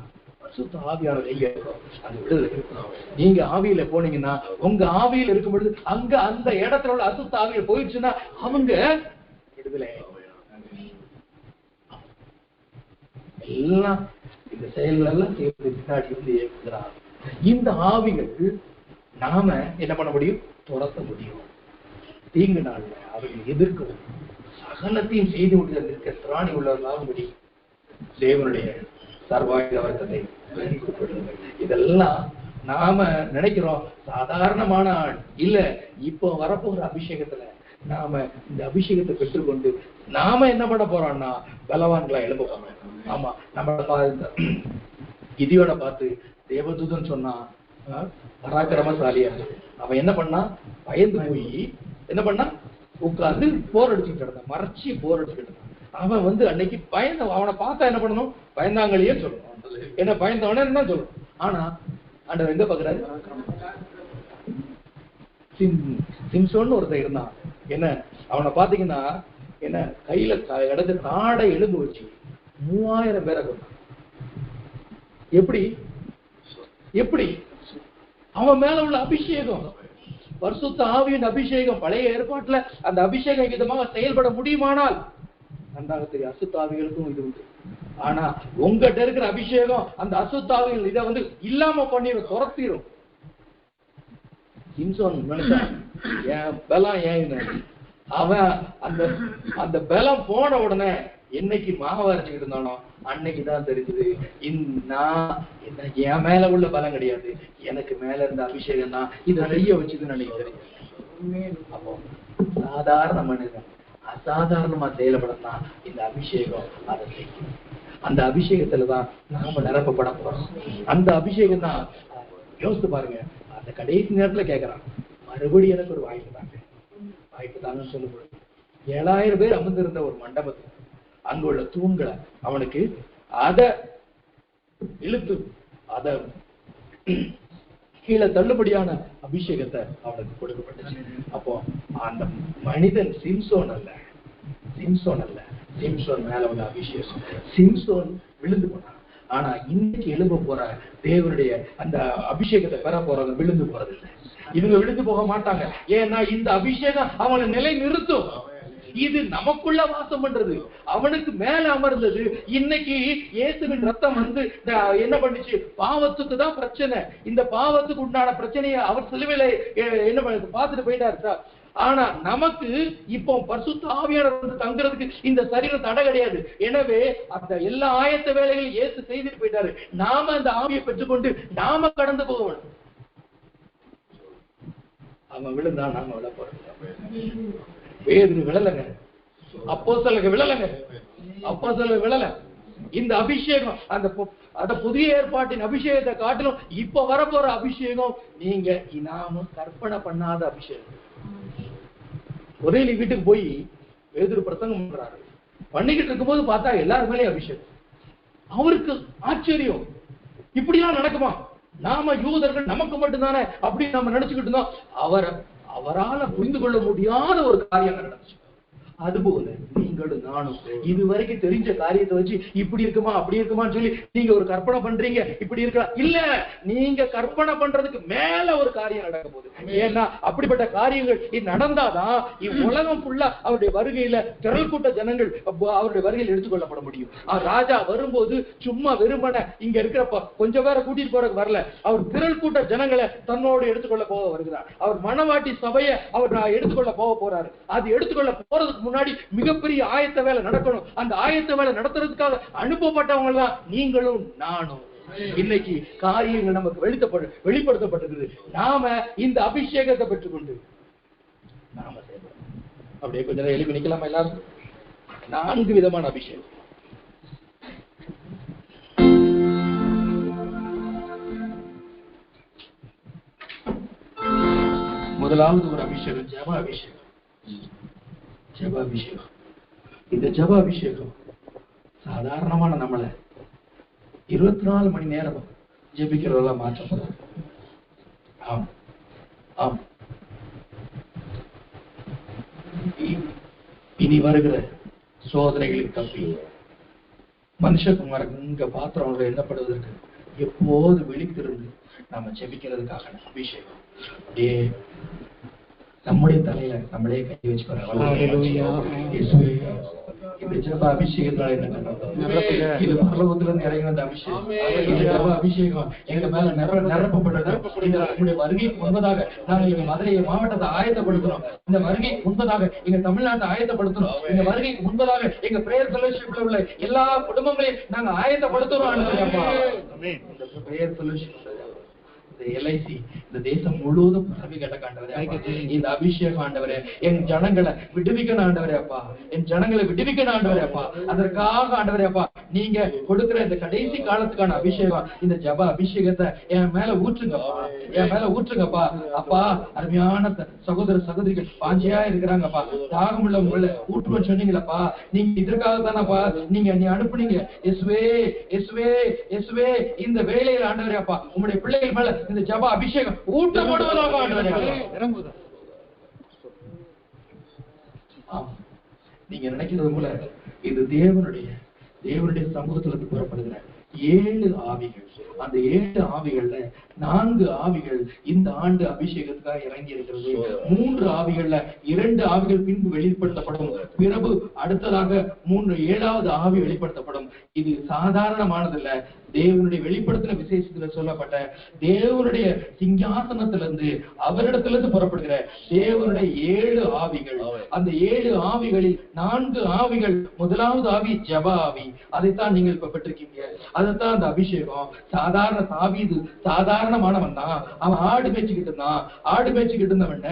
அசுத்த ஆவியானவர் எங்க இருக்கோம் அது விடுதலை இருக்கணும். நீங்க ஆவியில போனீங்கன்னா உங்க ஆவியில இருக்கும் பொழுது அங்க அந்த இடத்துல உள்ள அசுத்த ஆவியில் போயிடுச்சுன்னா அவங்க விடுதலை. எல்லாம் இந்த செயல்கள் எல்லாம் செய்வது பின்னாடி இருந்து இயக்குகிறார். இந்த ஆவிகளுக்கு நாம என்ன பண்ண முடியும்? துரத்த முடியும். தீங்கு நாள்ல அவர்கள் எதிர்க்கவும் சகலத்தையும் செய்து முடிந்த நிற்க திராணி உள்ளவர்களாகும்படி தேவனுடைய சர்வாயுத வர்க்கத்தை இதெல்லாம் நாம நினைக்கிறோம் சாதாரணமான ஆள் இல்ல. இப்போ வரப்போகிற அபிஷேகத்துல நாம இந்த அபிஷேகத்தை பெற்றுக்கொண்டு நாம என்ன பண்ண போறோம்னா பலவான்களா எழுப்ப போறோம். ஆமா, நம்ம கிதியோட பார்த்து தேவதூதன் சொன்னா பராக்கிரமசாலியா அவன் என்ன பண்ணா? பயந்து போய் என்ன பண்ணா? உட்கார்ந்து போர் அடிச்சுட்டு இருந்தான், மறைச்சி போர் அடிச்சுட்டு இருந்தான். அவன் வந்து அன்னைக்கு பயந்த, அவனை பார்த்தா என்ன பண்ணணும்? பயந்தாங்களையே சொல்லணும். என்ன பயந்தவனே என்ன சொல்லணும். ஆனா ஆண்டவர் எங்க பாக்குறாரு? சிம்சோன்னு ஒருத்தன் இருந்தான். என்ன அவனை பாத்தீங்கன்னா என்ன கையில இடத்து காடை எலும்பு வச்சு 3000 பேரை கொண்டான். எப்படி எப்படி? அவன் மேல உள்ள அபிஷேகம், பரிசுத்த ஆவியின் அபிஷேகம். பழைய ஏற்பாட்டுல அந்த அபிஷேகம் விதமாக செயல்பட முடியுமானால் நன்றாக தெரியும். அசுத்தாவிகளுக்கும் இது உண்டு. ஆனா உங்ககிட்ட இருக்கிற அபிஷேகம் அந்த அசுத்தாவிகள் இதை வந்து இல்லாம பண்ணிடும், துரத்திடும். சிம்சோன் நினைச்சான் என் பலம் ஏன் அவன் அந்த பலம் போன உடனே என்னைக்கு மாவு அரைச்சுக்கிட்டு இருந்தானோ அன்னைக்குதான் தெரிஞ்சது என் மேல உள்ள பலம் கிடையாது, எனக்கு மேல இருந்த அபிஷேகம் தான் இதை செய்ய வச்சுதுன்னு அன்னைக்கு தெரிஞ்சது. அப்போ சாதாரண மனிதன் அசாதாரணமா செயல்படலாம் இந்த அபிஷேகம் அதை செய்யும். அந்த அபிஷேகத்துலதான் நாம நிரப்பப்பட போறோம். அந்த அபிஷேகம் தான் யோசித்து பாருங்க. அந்த கடைசி நேரத்துல கேட்கறான், மறுபடியும் எனக்கு ஒரு வாய்ப்பு தாங்க, வாய்ப்பு தாங்கன்னு சொல்லும்போது 7000 பேர் அமர்ந்திருந்த ஒரு மண்டபத்துல அங்க உள்ள தூண்களை அவனுக்கு அதை இழுத்து அதை கீழே தள்ளுபடியான அபிஷேகத்தை அவனுக்கு கொடுக்கப்பட்டுச்சு. அப்போ அந்த மனிதன் சிம்சோன் அல்ல, சிம்சோன் மேல உள்ள அபிஷேகம். சிம்சோன் விழுந்து போனான். ஆனா இன்னைக்கு எழும்ப போற தேவனுடைய அந்த அபிஷேகத்தை பெற போறவங்க விழுந்து போறது இல்லை. இவங்க விழுந்து போக மாட்டாங்க. ஏன்னா இந்த அபிஷேகம் அவனை நிலை நிறுத்தும். இது நமக்குள்ள வாசம் பண்றது, அவனுக்கு மேல அமர்ந்தது. இன்னைக்கு இயேசுவின் ரத்தம் வந்து என்ன பண்ணுச்சு? பாவத்துக்கு தான் பிரச்சனை. இந்த பாவத்துக்கு உண்டான பிரச்சனையை அவர் சிலுவையில என்ன பார்த்துட்டு போயிட்டாரு சார். ஆனா நமக்கு இப்போ பரிசுத்த ஆவியானவர் வந்து தங்குறதுக்கு இந்த சரீரம் தடை கிடையாது. எனவே அந்த எல்லா ஆயத்த வேலைகளையும் இயேசு செய்துட்டு போயிட்டாரு. நாம அந்த ஆவியை பெற்றுக்கொண்டு நாம கடந்து போக வேண்டும். அவன் விழுந்தா நாம விழ போறோம். பேதுரு விழலங்க, அப்போஸ்தலர்கள் விழலங்க, அப்போஸ்தலர்கள் விழல. இந்த அபிஷேகம் அந்த புதிய ஏற்பாட்டின் அபிஷேகத்தை காட்டிலும் இப்ப வரப்போற அபிஷேகம் நீங்க நாம கற்பனை பண்ணாத அபிஷேகம். ஒரே வீட்டுக்கு போய் பேதுரு பிரசங்கம் பண்றாரு. பண்ணிக்கிட்டு இருக்கும்போது பார்த்தா எல்லாருமே அபிஷேகம். அவருக்கு ஆச்சரியம், இப்படிலாம் நடக்குமா? நாம யூதர்கள் நமக்கு மட்டும்தானே அப்படின்னு நம்ம நினைச்சுக்கிட்டு இருந்தோம். அவரால புரிந்து கொள்ள முடியாத ஒரு காரியம் நடந்துச்சு. அதுபோல நீங்களும் நானும் இதுவரைக்கும் தெரிஞ்ச காரியத்தை வச்சு இப்படி இருக்குமா அப்படி இருக்குமான்னு சொல்லி நீங்க ஒரு கற்பனை பண்றீங்க. இப்படி இருக்கலாம் இல்ல, நீங்க கற்பனை பண்றதுக்கு மேல ஒரு காரியம் நடக்க போகுது. ஏன்னா அப்படிப்பட்ட காரியங்கள் இது நடந்தாதான் இவ்வுலகம் ஃபுல்லா அவருடைய வருகையில திரள் கூட்ட ஜனங்கள் அவருடைய வருகையில் எடுத்துக்கொள்ளப்பட முடியும். ராஜா வரும்போது சும்மா வெறுமன இங்க இருக்கிறப்ப கொஞ்சம் பேரை கூட்டிட்டு போறதுக்கு வரல. அவர் திரள் கூட்ட ஜனங்களை தன்னோடு எடுத்துக்கொள்ள போக வருகிறார். அவர் மணவாட்டி சபையை அவர் எடுத்துக்கொள்ள போக போறாரு. அது எடுத்துக்கொள்ள போறதுக்கு முன்னாடி மிகப்பெரிய ஆயத்த வேலை நடக்கணும். அந்த ஆயத்த வேலை நடத்துறதுக்காக அனுப்பப்பட்டவங்க தான் நீங்களும் நானும். இன்னைக்கு காரியங்கள் நமக்கு வெளிப்படுத்தப்பட்டிருக்குது. நாம இந்த அபிஷேகத்தை பெற்றுக்கொண்டு நாம செய்யணும். அப்படியே கொஞ்ச நேரம் எழுப்பி நிக்கலாமா எல்லாரும்? 4 விதமான அபிஷேகம். முதலாவது ஒரு அபிஷேகம் ஜெப அபிஷேகம். ஜெப அபிஷேகம். இந்த ஜெப அபிஷேகம் சாதாரணமான நம்மளை 24 மணி நேரம் ஜெபிக்கிறதெல்லாம் மாற்றப்படும். ஆம் ஆம். இனி வருகிற சோதனைகளில் தப்பி மனுஷகுமாரன் இங்க பாத்திரம் எண்ணப்படுவதற்கு எப்போது விழித்திருந்து நாம ஜெபிக்கிறதுக்காக அபிஷேகம். அப்படியே நம்முடைய தலையில நம்மளே கை வச்சுக்கிறோம். இந்த ஜெப அபிஷேகத்தால இது பரலோகத்துல இருந்து இறங்கின அந்த அபிஷேகம். இந்த ஜெப அபிஷேகம் எங்க மேல நிரப்பப்பட்டது. நம்முடைய வருகைக்கு முன்பதாக நாங்கள் எங்க மதுரை மாவட்டத்தை ஆயத்தப்படுத்துறோம். இந்த வருகைக்கு முன்பதாக எங்க தமிழ்நாட்டை ஆயத்தப்படுத்துறோம். இந்த வருகைக்கு முன்பதாக எங்க பிரேயர் ஃபெலோஷிப்ல உள்ள எல்லா குடும்பங்களையும் நாங்க ஆயத்தப்படுத்துறோம். பிரேயர் ஃபெலோஷிப் எல்ஐசி இந்த தேசம் முழுவதும் பரவி கிடக்க ஆண்டவரே, இந்த அபிஷேகம் ஆண்டவரே என் ஜனங்களை விடுவிக்கணும் ஆண்டவரே அப்பா, என் ஜனங்களை விடுவிக்கணும் ஆண்டவரே அப்பா. அதற்காக ஆண்டவரே அப்பா நீங்க கொடுக்கிற இந்த கடைசி காலத்துக்கான அபிஷேகம், இந்த ஜப அபிஷேகத்தை என் மேல ஊற்றுங்கப்பா, என் மேல ஊற்றுங்கப்பா. அப்பா அருமையான சகோதர சகோதரிகள் பாஞ்சியா இருக்கிறாங்கப்பா, தாகம் உள்ள உங்களை ஊற்றுன்னு சொன்னீங்களப்பா. நீங்க இதற்காக தானப்பா நீங்க அனுப்புனீங்க. இயேசுவே இயேசுவே இயேசுவே இந்த வேளையில் ஆண்டவரே அப்பா உங்களுடைய பிள்ளைகள் மேல இந்த ஜப அபிஷேகம் ஊற்றப்படுவதாக ஆண்டவரே. நீங்க நினைக்கிறது போல இது தேவனுடைய சமூகத்திலிருந்து புறப்படுகிற 7 ஆவிகள். அந்த 7 ஆவிகள்ல 4 ஆவிகள் இந்த ஆண்டு அபிஷேகத்துக்காக இறங்கி இருக்கிறது. 3 ஆவிகள்ல 2 ஆவிகள் பின்பு வெளிப்படுத்தப்படும். பிறகு அடுத்ததாக 7வது ஆவி வெளிப்படுத்தப்படும். இது சாதாரணமானதில்ல. தேவனுடைய வெளிப்படுத்தின விசேஷத்துல சொல்லப்பட்ட தேவனுடைய சிங்காசனத்திலிருந்து அவரிடத்திலிருந்து புறப்படுகிற தேவனுடைய 7 ஆவிகள். அந்த 7 ஆவிகளில் 4 ஆவிகள். முதலாவது ஆவி ஜப ஆவி, அதைத்தான் நீங்கள் இப்ப பெற்றிருக்கீங்க. அதைத்தான் அந்த அபிஷேகம். சாதாரண தாவீது சாதாரணமானவன் தான். அவன் ஆடு மேய்ச்சிக்கிட்டு இருந்தான். ஆடு மேய்ச்சிக்கிட்டு இருந்தவன்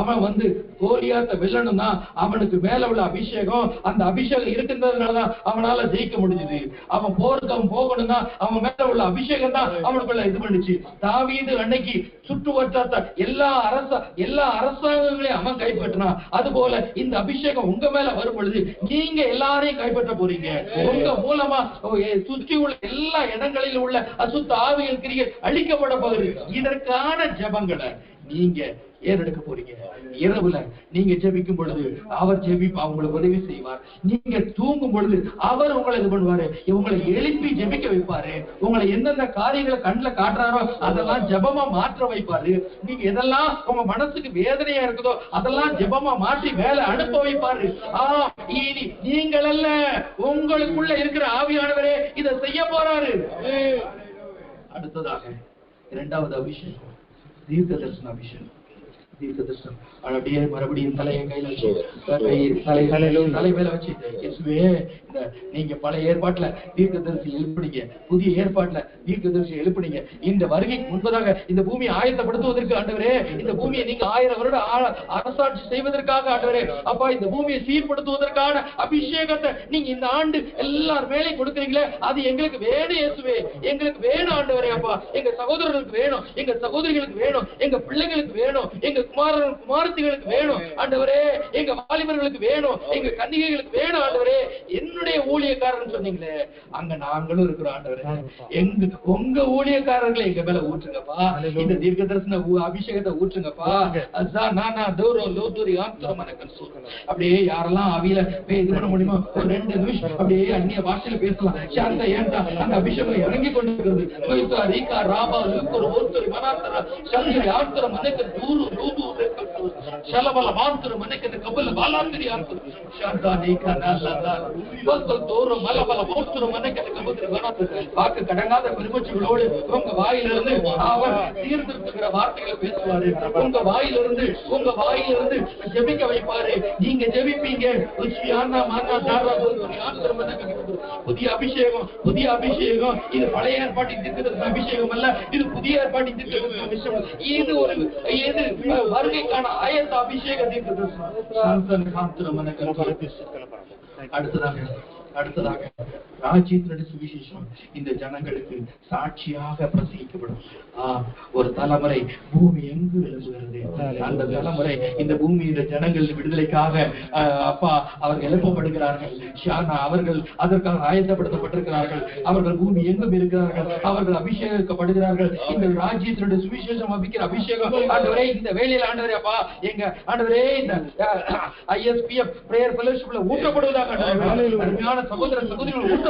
அவன் கோலியாத்தை வெல்லணும்னா அவனுக்கு மேல உள்ள அபிஷேகம், அந்த அபிஷேகம் இருக்கின்றதுனாலதான் அவனால ஜெயிக்க முடிஞ்சது. அவன் போருக்கு அவன் போகணும்னா அவன் மேல உள்ள அபிஷேகம் தான் அவனுக்குள்ள இது பண்ணுச்சு. தாவீது அன்னைக்கு சுற்று வட்டாரத்த எல்லா அரசாங்கங்களையும் அவன் கைப்பற்றினான். அது போல இந்த அபிஷேகம் உங்க மேல வரும் பொழுது நீங்க எல்லாரையும் கைப்பற்ற போறீங்க. உங்க மூலமா சுற்றி உள்ள எல்லா இடங்களில் உள்ள அசுத்த ஆவிகள் கிரிகள் அழிக்கப்பட போகுது. இதற்கான ஜெபங்களை நீங்க ஏறெடுக்க போறீங்க. இரவுல நீங்க ஜெபிக்கும் பொழுது அவர் உங்களுக்கு உதவி செய்வார். நீங்க தூங்கும் பொழுது அவர் உங்களை இது பண்ணுவாரு. உங்களை எழுப்பி ஜெபிக்க வைப்பாரு. உங்களை எந்தெந்த காரியங்களை கண்ணுல காட்டுறாரோ அதெல்லாம் ஜெபமா மாற்ற வைப்பாரு. நீங்க எதெல்லாம் உங்க மனசுக்கு வேதனையா இருக்குதோ அதெல்லாம் ஜெபமா மாற்றி வேலை அனுப்ப வைப்பாரு. இனி நீங்கள் அல்ல, உங்களுக்குள்ள இருக்கிற ஆவியானவரே இதை செய்ய போறாரு. அடுத்ததாக 2வது அபிஷேகம் தீர்க்க தரிசன அபிஷேகம். தீர்க்க தரிசனம். அப்படியே மறுபடியும் தலையை கையில வச்சு தலை மேல வச்சு இயேசுவே, இந்த நீங்க பழைய ஏற்பாட்டுல தீர்க்க தரிசி எழுப்புனீங்க, புதிய ஏற்பாட்டுல தீர்க்க தரிசி எழுப்புனீங்க. இந்த வருகைக்கு முன்பதாக இந்த பூமியை ஆயத்தப்படுத்துவதற்கு ஆண்டவரே, இந்த பூமியை நீங்க 1000 வருட அரசாட்சி செய்வதற்காக ஆண்டவரே அப்பா, இந்த பூமியை சீர்படுத்துவதற்கான அபிஷேகத்தை நீங்க இந்த ஆண்டு எல்லார் மேலே கொடுக்குறீங்களே, அது எங்களுக்கு வேணும் இயேசுவே, எங்களுக்கு வேணும் ஆண்டவரே அப்பா. எங்க சகோதரர்களுக்கு வேணும், எங்க சகோதரிகளுக்கு வேணும், எங்க பிள்ளைகளுக்கு வேணும், எங்க குமாரத்திகளுக்கு வேணும் ஆண்டவரே, எங்க வாலிபர்களுக்கு வேணும், எங்க கன்னிகைகளுக்கு வேணும் ஆண்டவரே. என்னுடைய ஊழியக்காரன் சொன்னீங்களே, அங்க நாங்களும் இருக்கிறோம் ஆண்டவரே. உங்க ஊழியக்காரர்களை எங்க மேல ஊற்றுங்கப்பா, இந்த தீர்க்க தரிசன அபிஷேகத்தை ஊற்றுங்கப்பா. அப்படியே யாரெல்லாம் அவியில இது பண்ண முடியுமோ ஒரு 2 நிமிஷம் அப்படியே அந்நிய பாஷையில பேசலாம். சாந்த ஏன்டா அந்த அபிஷேகம் இறங்கி கொண்டிருக்கிறது. கடங்காத பெருமச்சிகளோடு உங்க வாயிலிருந்து அவர் சீர்திருத்துகிற வார்த்தைகளை பேசுவாரு. உங்க வாயிலிருந்து ஜெபிக்க வைப்பாரு. நீங்க ஜெபிப்பீங்க. புதிய அபிஷேகம் இது பழைய ஏற்பாட்டின் தீர்க்க அபிஷேகம் அல்ல, இது புதிய ஏற்பாட்டின் தீர்க்க அபிஷேகம். இது ஒரு வருகைக்கான ஆயத்த அபிஷேக தீர்க்க தரிசனம். அடுத்ததாக ராஜ்யத்தினுடைய சுவிசேஷம் இந்த ஜனங்களுக்கு சாட்சியாக பிரசங்கிக்கப்படும். ஒரு தலைமுறை பூமி எங்கு எழுப்புகிறது. அந்த தலைமுறை இந்த பூமியுடைய ஜனங்கள் விடுதலைக்காக அப்பா அவர்கள் எழுப்பப்படுகிறார்கள். அவர்கள் அதற்காக ஆயத்தப்படுத்தப்பட்டிருக்கிறார்கள். அவர்கள் பூமி எங்கும் இருக்கிறார்கள். அவர்கள் அபிஷேகிக்கப்படுகிறார்கள். இந்த ராஜ்யத்தினுடைய சுவிசேஷம் அபிக்கிற அபிஷேகம் ஆண்டவரே இந்த வேளையில் ஆண்டவரே அப்பா, எங்க ஆண்டவரே இந்த ISPF பிரேயர் ஃபெலோஷிப்ல ஊற்றப்படுவதாக அருமையான சகோதர சகோதரிகள் ஊற்றப்படுவதாக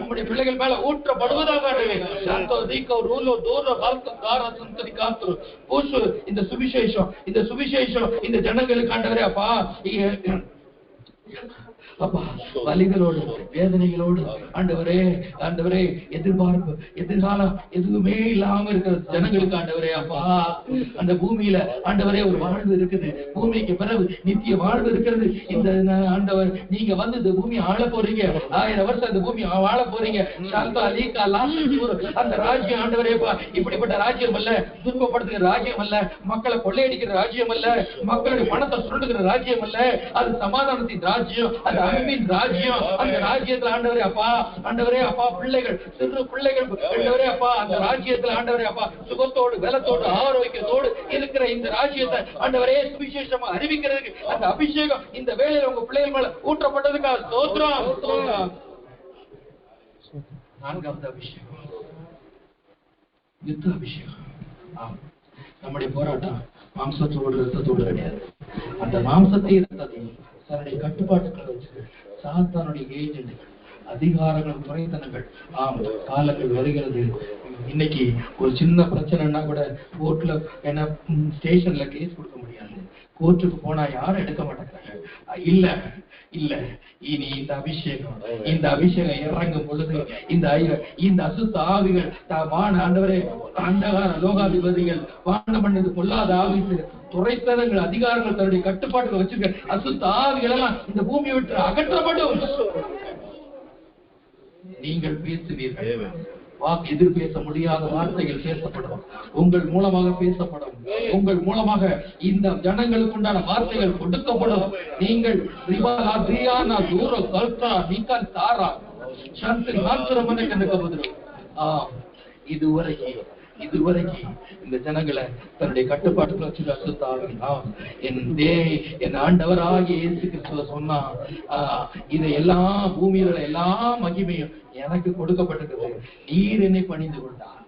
உங்களுடைய பிள்ளைகள் மேல ஊற்றப்படுவதாக இந்த சுவிசேஷம் இந்த ஜனங்களுக்கு ஆண்டவரே அப்பா அப்பா வலிகளோடு வேதனைகளோடு ஆண்டவரே எதிர்பார்ப்பு எதிர்காலம் எதுவுமே இல்லாம இருக்கிற ஜனங்களுக்கு ஆண்டவரே அப்பா, அந்த பூமியில ஆண்டவரே ஒரு வாழ்வு இருக்குது. பூமிக்கு பிறகு நித்திய வாழ்வு இருக்கிறது. இந்த ஆண்டவர் நீங்க வந்து இந்த பூமி ஆள போறீங்க. 1000 வருஷம் இந்த பூமி வாழ போறீங்க. அந்த ராஜ்யம் ஆண்டவரே அப்பா இப்படிப்பட்ட ராஜ்யம் அல்ல, துன்பப்படுத்துகிற ராஜ்யம் அல்ல, மக்களை கொள்ளையடிக்கிற ராஜ்யம் அல்ல, மக்களுடைய பணத்தை சுரண்டுகிற ராஜ்யம் அல்ல. அது சமாதானத்தின் ராஜ்யம், அது அன்பின் ராஜ்யம். அந்த ராஜ்யத்துல ஆண்டவரே அப்பா பிள்ளைகள் சிறு பிள்ளைகள் ஆண்டவரே அப்பா அந்த ராஜ்யத்துல ஆண்டவரே அப்பா சுகத்தோடு பலத்தோடு ஆரோக்கியத்தோடு இருக்கிற இந்த ராஜ்யத்தை ஆண்டவரே சுவிசேஷமா அறிவிக்கிறதுக்கு அந்த அபிஷேகம் இந்த வேளையில உங்க பிள்ளைகள் மேல ஊற்றப்பட்டதுக்காக ஸ்தோத்திரம். 4வது அபிஷேகம் யுத்த அபிஷேகம். நம்முடைய போராட்டம் மாம்சத்தோடு ரத்தத்தோடு கிடையாது. அந்த மாம்சத்தையும் ரத்தத்தையும் தன்னுடைய கட்டுப்பாட்டுக்களை வச்சு சாத்தானுடைய ஏஜென்ட்கள் அதிகாரங்கள் துறைத்தனங்கள் காலங்கள் வருகிறது. இன்னைக்கு ஒரு சின்ன பிரச்சனைன்னா கூட கோர்ட்ல என்ன ஸ்டேஷன்ல கேஸ் கொடுக்க முடியாது. கோர்ட்டுக்கு போனா யாரும் எடுக்க மாட்டேங்கிறாங்க. இல்ல இனி இந்த அபிஷேகம் இறங்கும் பொழுது இந்த அசுத்த ஆவிகள் ஆண்டவரே அந்தகார லோகாதிபதிகள் வானம் பண்ணது பொல்லாத ஆவித்து துறைத்தனங்கள் அதிகாரங்கள் தன்னுடைய கட்டுப்பாட்டுகள் வச்சிருக்க அசுத்த ஆவிகள் எல்லாம் இந்த பூமியை விட்டு அகற்றப்படும். நீங்கள் பேசுவீர்கள், எதிர் பேச முடியாத வார்த்தைகள் பேசப்படும், உங்கள் மூலமாக பேசப்படும், உங்கள் மூலமாக இந்த ஜனங்களுக்கு உண்டான வார்த்தைகள் கொடுக்கப்படும். நீங்கள் இதுவரைக்கும் இந்த ஜனங்களை தன்னுடைய கட்டுப்பாட்டுக்குள்ள வச்சு அசுத்தாவினா என் ஆண்டவராகிய இயேசு கிறிஸ்துவ சொன்னா இதை எல்லாம் பூமியில எல்லா மகிமையும் எனக்கு கொடுக்கப்பட்டிருக்கிறது. நீர் என்னை பணிந்து கொண்டார்,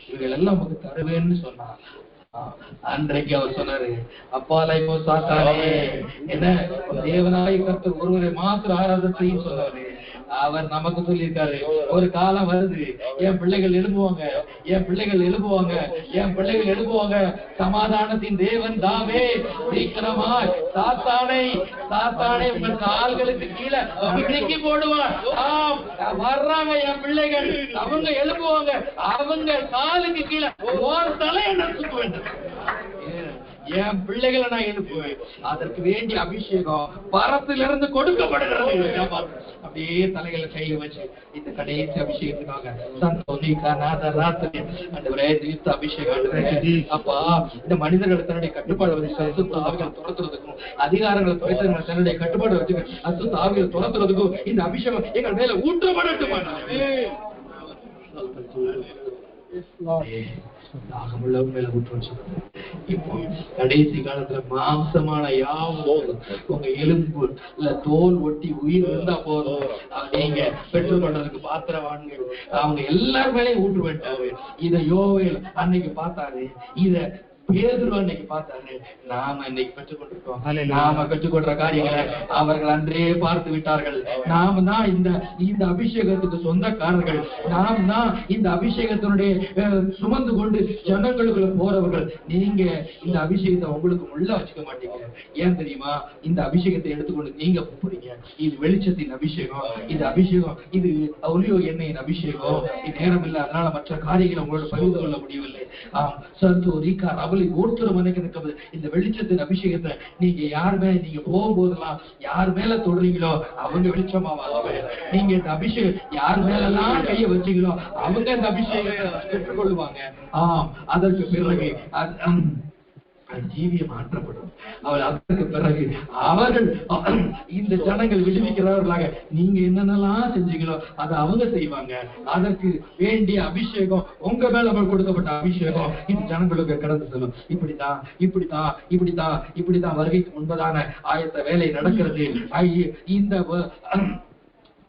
இவர்கள் எல்லாம் நமக்கு தருவேன்னு சொன்னார். அன்றைக்கு அவர் சொன்னாரு, அப்பாலை சாத்தானே என்ன தேவனாய் கர்த்தர் ஒருவரை மாத்திர ஆராதனை செய்ய சொன்னாரு. அவர் நமக்கு சொல்லியிருக்காரு, ஒரு காலம் வருது, என் பிள்ளைகள் எழுப்புவாங்க, என் பிள்ளைகள் எழுப்புவாங்க, என் பிள்ளைகள் எழுப்புவாங்க. சமாதானத்தின் தேவன் தாவே சீக்கிரமாய் சாத்தானை உங்கள் கால்களுக்கு கீழே இறக்கி போடுவார். ஆம், வர்றாங்க என் பிள்ளைகள், அவங்க எழுப்புவாங்க, அவங்க காலுக்கு கீழே ஓர் தலையை நசுக்க வேண்டும். என் பிள்ளைகளை நான் எழுப்புவேன். அதற்கு வேண்டிய அபிஷேகம் பரத்திலிருந்து கொடுக்கப்படுகிறது. அப்படியே தலைகளை கையை வச்சு இந்த கடைசி அபிஷேகத்துக்காக அபிஷேகம் அப்பா, இந்த மனிதர்கள் தன்னுடைய கட்டுப்பாடு அசுத்த ஆவிகள் துரத்துறதுக்கும், அதிகாரங்களை துறைத்தவங்க தன்னுடைய கட்டுப்பாடு வச்சு அசுத்த ஆவிகள் துரத்துறதுக்கும் இந்த அபிஷேகம் எங்கள் மேல ஊற்றப்படட்டும். தாகமுள்ளவங்க மேல ஊற்றம் சொல்றது. இப்போ கடைசி காலத்துல மாம்சமான யாவும் உங்க எலும்பு இல்ல தோல் ஒட்டி உயிர் இருந்தா போதும், நீங்க பெற்றுக்கொண்டதுக்கு பாத்திரவான்கள். அவங்க எல்லாரும் மேலேயும் ஊற்று விட்டாரு. இத யோவேல் அன்னைக்கு பார்த்தாரு, இத பேதுரு அன்னைக்கு பார்த்தாரு. நாம இன்னைக்கு பெற்றுக்கொண்டிருக்கோம். நாம பெற்றுக்கொண்ட காரியங்களை அவர்கள் அன்றே பார்த்து விட்டார்கள். நாம் தான் இந்த அபிஷேகத்துக்கு சொந்தக்காரர்கள். நாம் தான் இந்த அபிஷேகத்தினுடைய சுமந்து கொண்டு ஜனங்களுக்குள்ள போறவர்கள். நீங்க இந்த அபிஷேகத்தை உங்களுக்கு உள்ள வச்சுக்க மாட்டீங்க. ஏன் தெரியுமா? இந்த அபிஷேகத்தை எடுத்துக்கொண்டு நீங்க போறீங்க. இது வெளிச்சத்தின் அபிஷேகம், இது அபிஷேகம், இது ஒலிவ எண்ணெயின் அபிஷேகம். இது நேரம் இல்லை, அதனால மற்ற காரியங்களை உங்களோட பகிர்ந்து கொள்ள முடியவில்லை. இந்த வெளிச்சத்தின் அபிஷேகத்தை நீங்க யார் மேல நீங்க போகும்போதெல்லாம் யார் மேல தொடுறீங்களோ அவங்க வெளிச்சமாவாங்க. நீங்க இந்த அபிஷேகம் யார் மேலெல்லாம் கைய வச்சீங்களோ அவங்க இந்த அபிஷேகத்தை பெற்றுக்கொள்ளுவாங்க. அதற்கு பிறகு ஜீவியம் மாற்றப்படும். அதற்கு பிறகு அவர்கள் இந்த ஜனங்கள் விடுவிக்கிறவர்களாக நீங்க என்னென்னலாம் செஞ்சீங்களோ அதை அவங்க செய்வாங்க. அதற்கு வேண்டிய அபிஷேகம் உங்க மேல கொடுக்கப்பட்ட அபிஷேகம் இந்த ஜனங்களுக்கு கடந்து செல்லும். இப்படித்தான் வருகைக்கு முன்பதான ஆயத்த வேலை நடக்கிறது.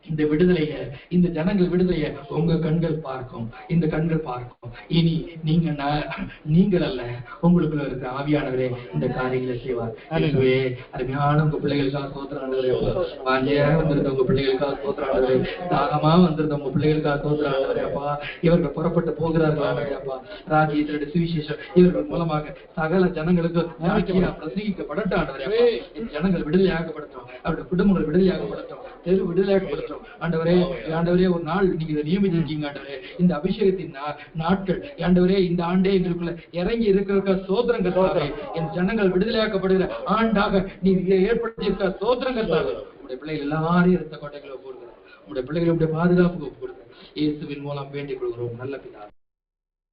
இந்த விடுதலைய, இந்த ஜனங்கள் விடுதலைய உங்க கண்கள் பார்க்கும். இந்த கண்கள் பார்க்கும். இனி நீங்கள் அல்ல, உங்களுக்குள்ள இருக்க ஆவியானவரே இந்த காரியங்களை செய்வார். அருமையான உங்க பிள்ளைகளுக்காக சோதராண்டவரே, வாஞ்சியா வந்திருந்த உங்க பிள்ளைகளுக்காக சோதராண்டவரே, தாகமா வந்திருந்த உங்க பிள்ளைகளுக்காக சோதராண்டவரே. அப்பா, இவர்கள் புறப்பட்டு போகிறார்களானே அப்பா, ராஜ்யத்தினுடைய சுவிசேஷம் இவர்கள் மூலமாக சகல ஜனங்களுக்கு பிரசங்கிக்கப்படட்டாண்டவரே. இந்த ஜனங்கள் விடுதலையாகப்படட்டும், அவருடைய குடும்பங்கள் விடுதலையாகப்படட்டும், தெரு விடுதலையாகப்படட்டும். ஆண்டவரே, ஒரு நாள் நீங்க இதை நியமிச்சிருக்கீங்க ஆண்டவரே. இந்த அபிஷேகத்தின் நாட்கள் ஆண்டவரே இந்த ஆண்டே எங்களுக்குள்ள இறங்கி இருக்கிற சோதரங்கள் தாவே, என் ஜனங்கள் விடுதலையாக்கப்படுகிற ஆண்டாக நீ ஏற்படுத்தி இருக்கிற சோதரங்கள் தாவே. உங்களுடைய பிள்ளைகள் எல்லாரையும் இருந்த கோட்டைகளை போடுகிறோம். உங்களுடைய பிள்ளைகளுடைய பாதுகாப்புக்கு கொடுங்க. இயேசுவின் மூலம் வேண்டிக் கொள்கிறோம் நல்ல பிதா.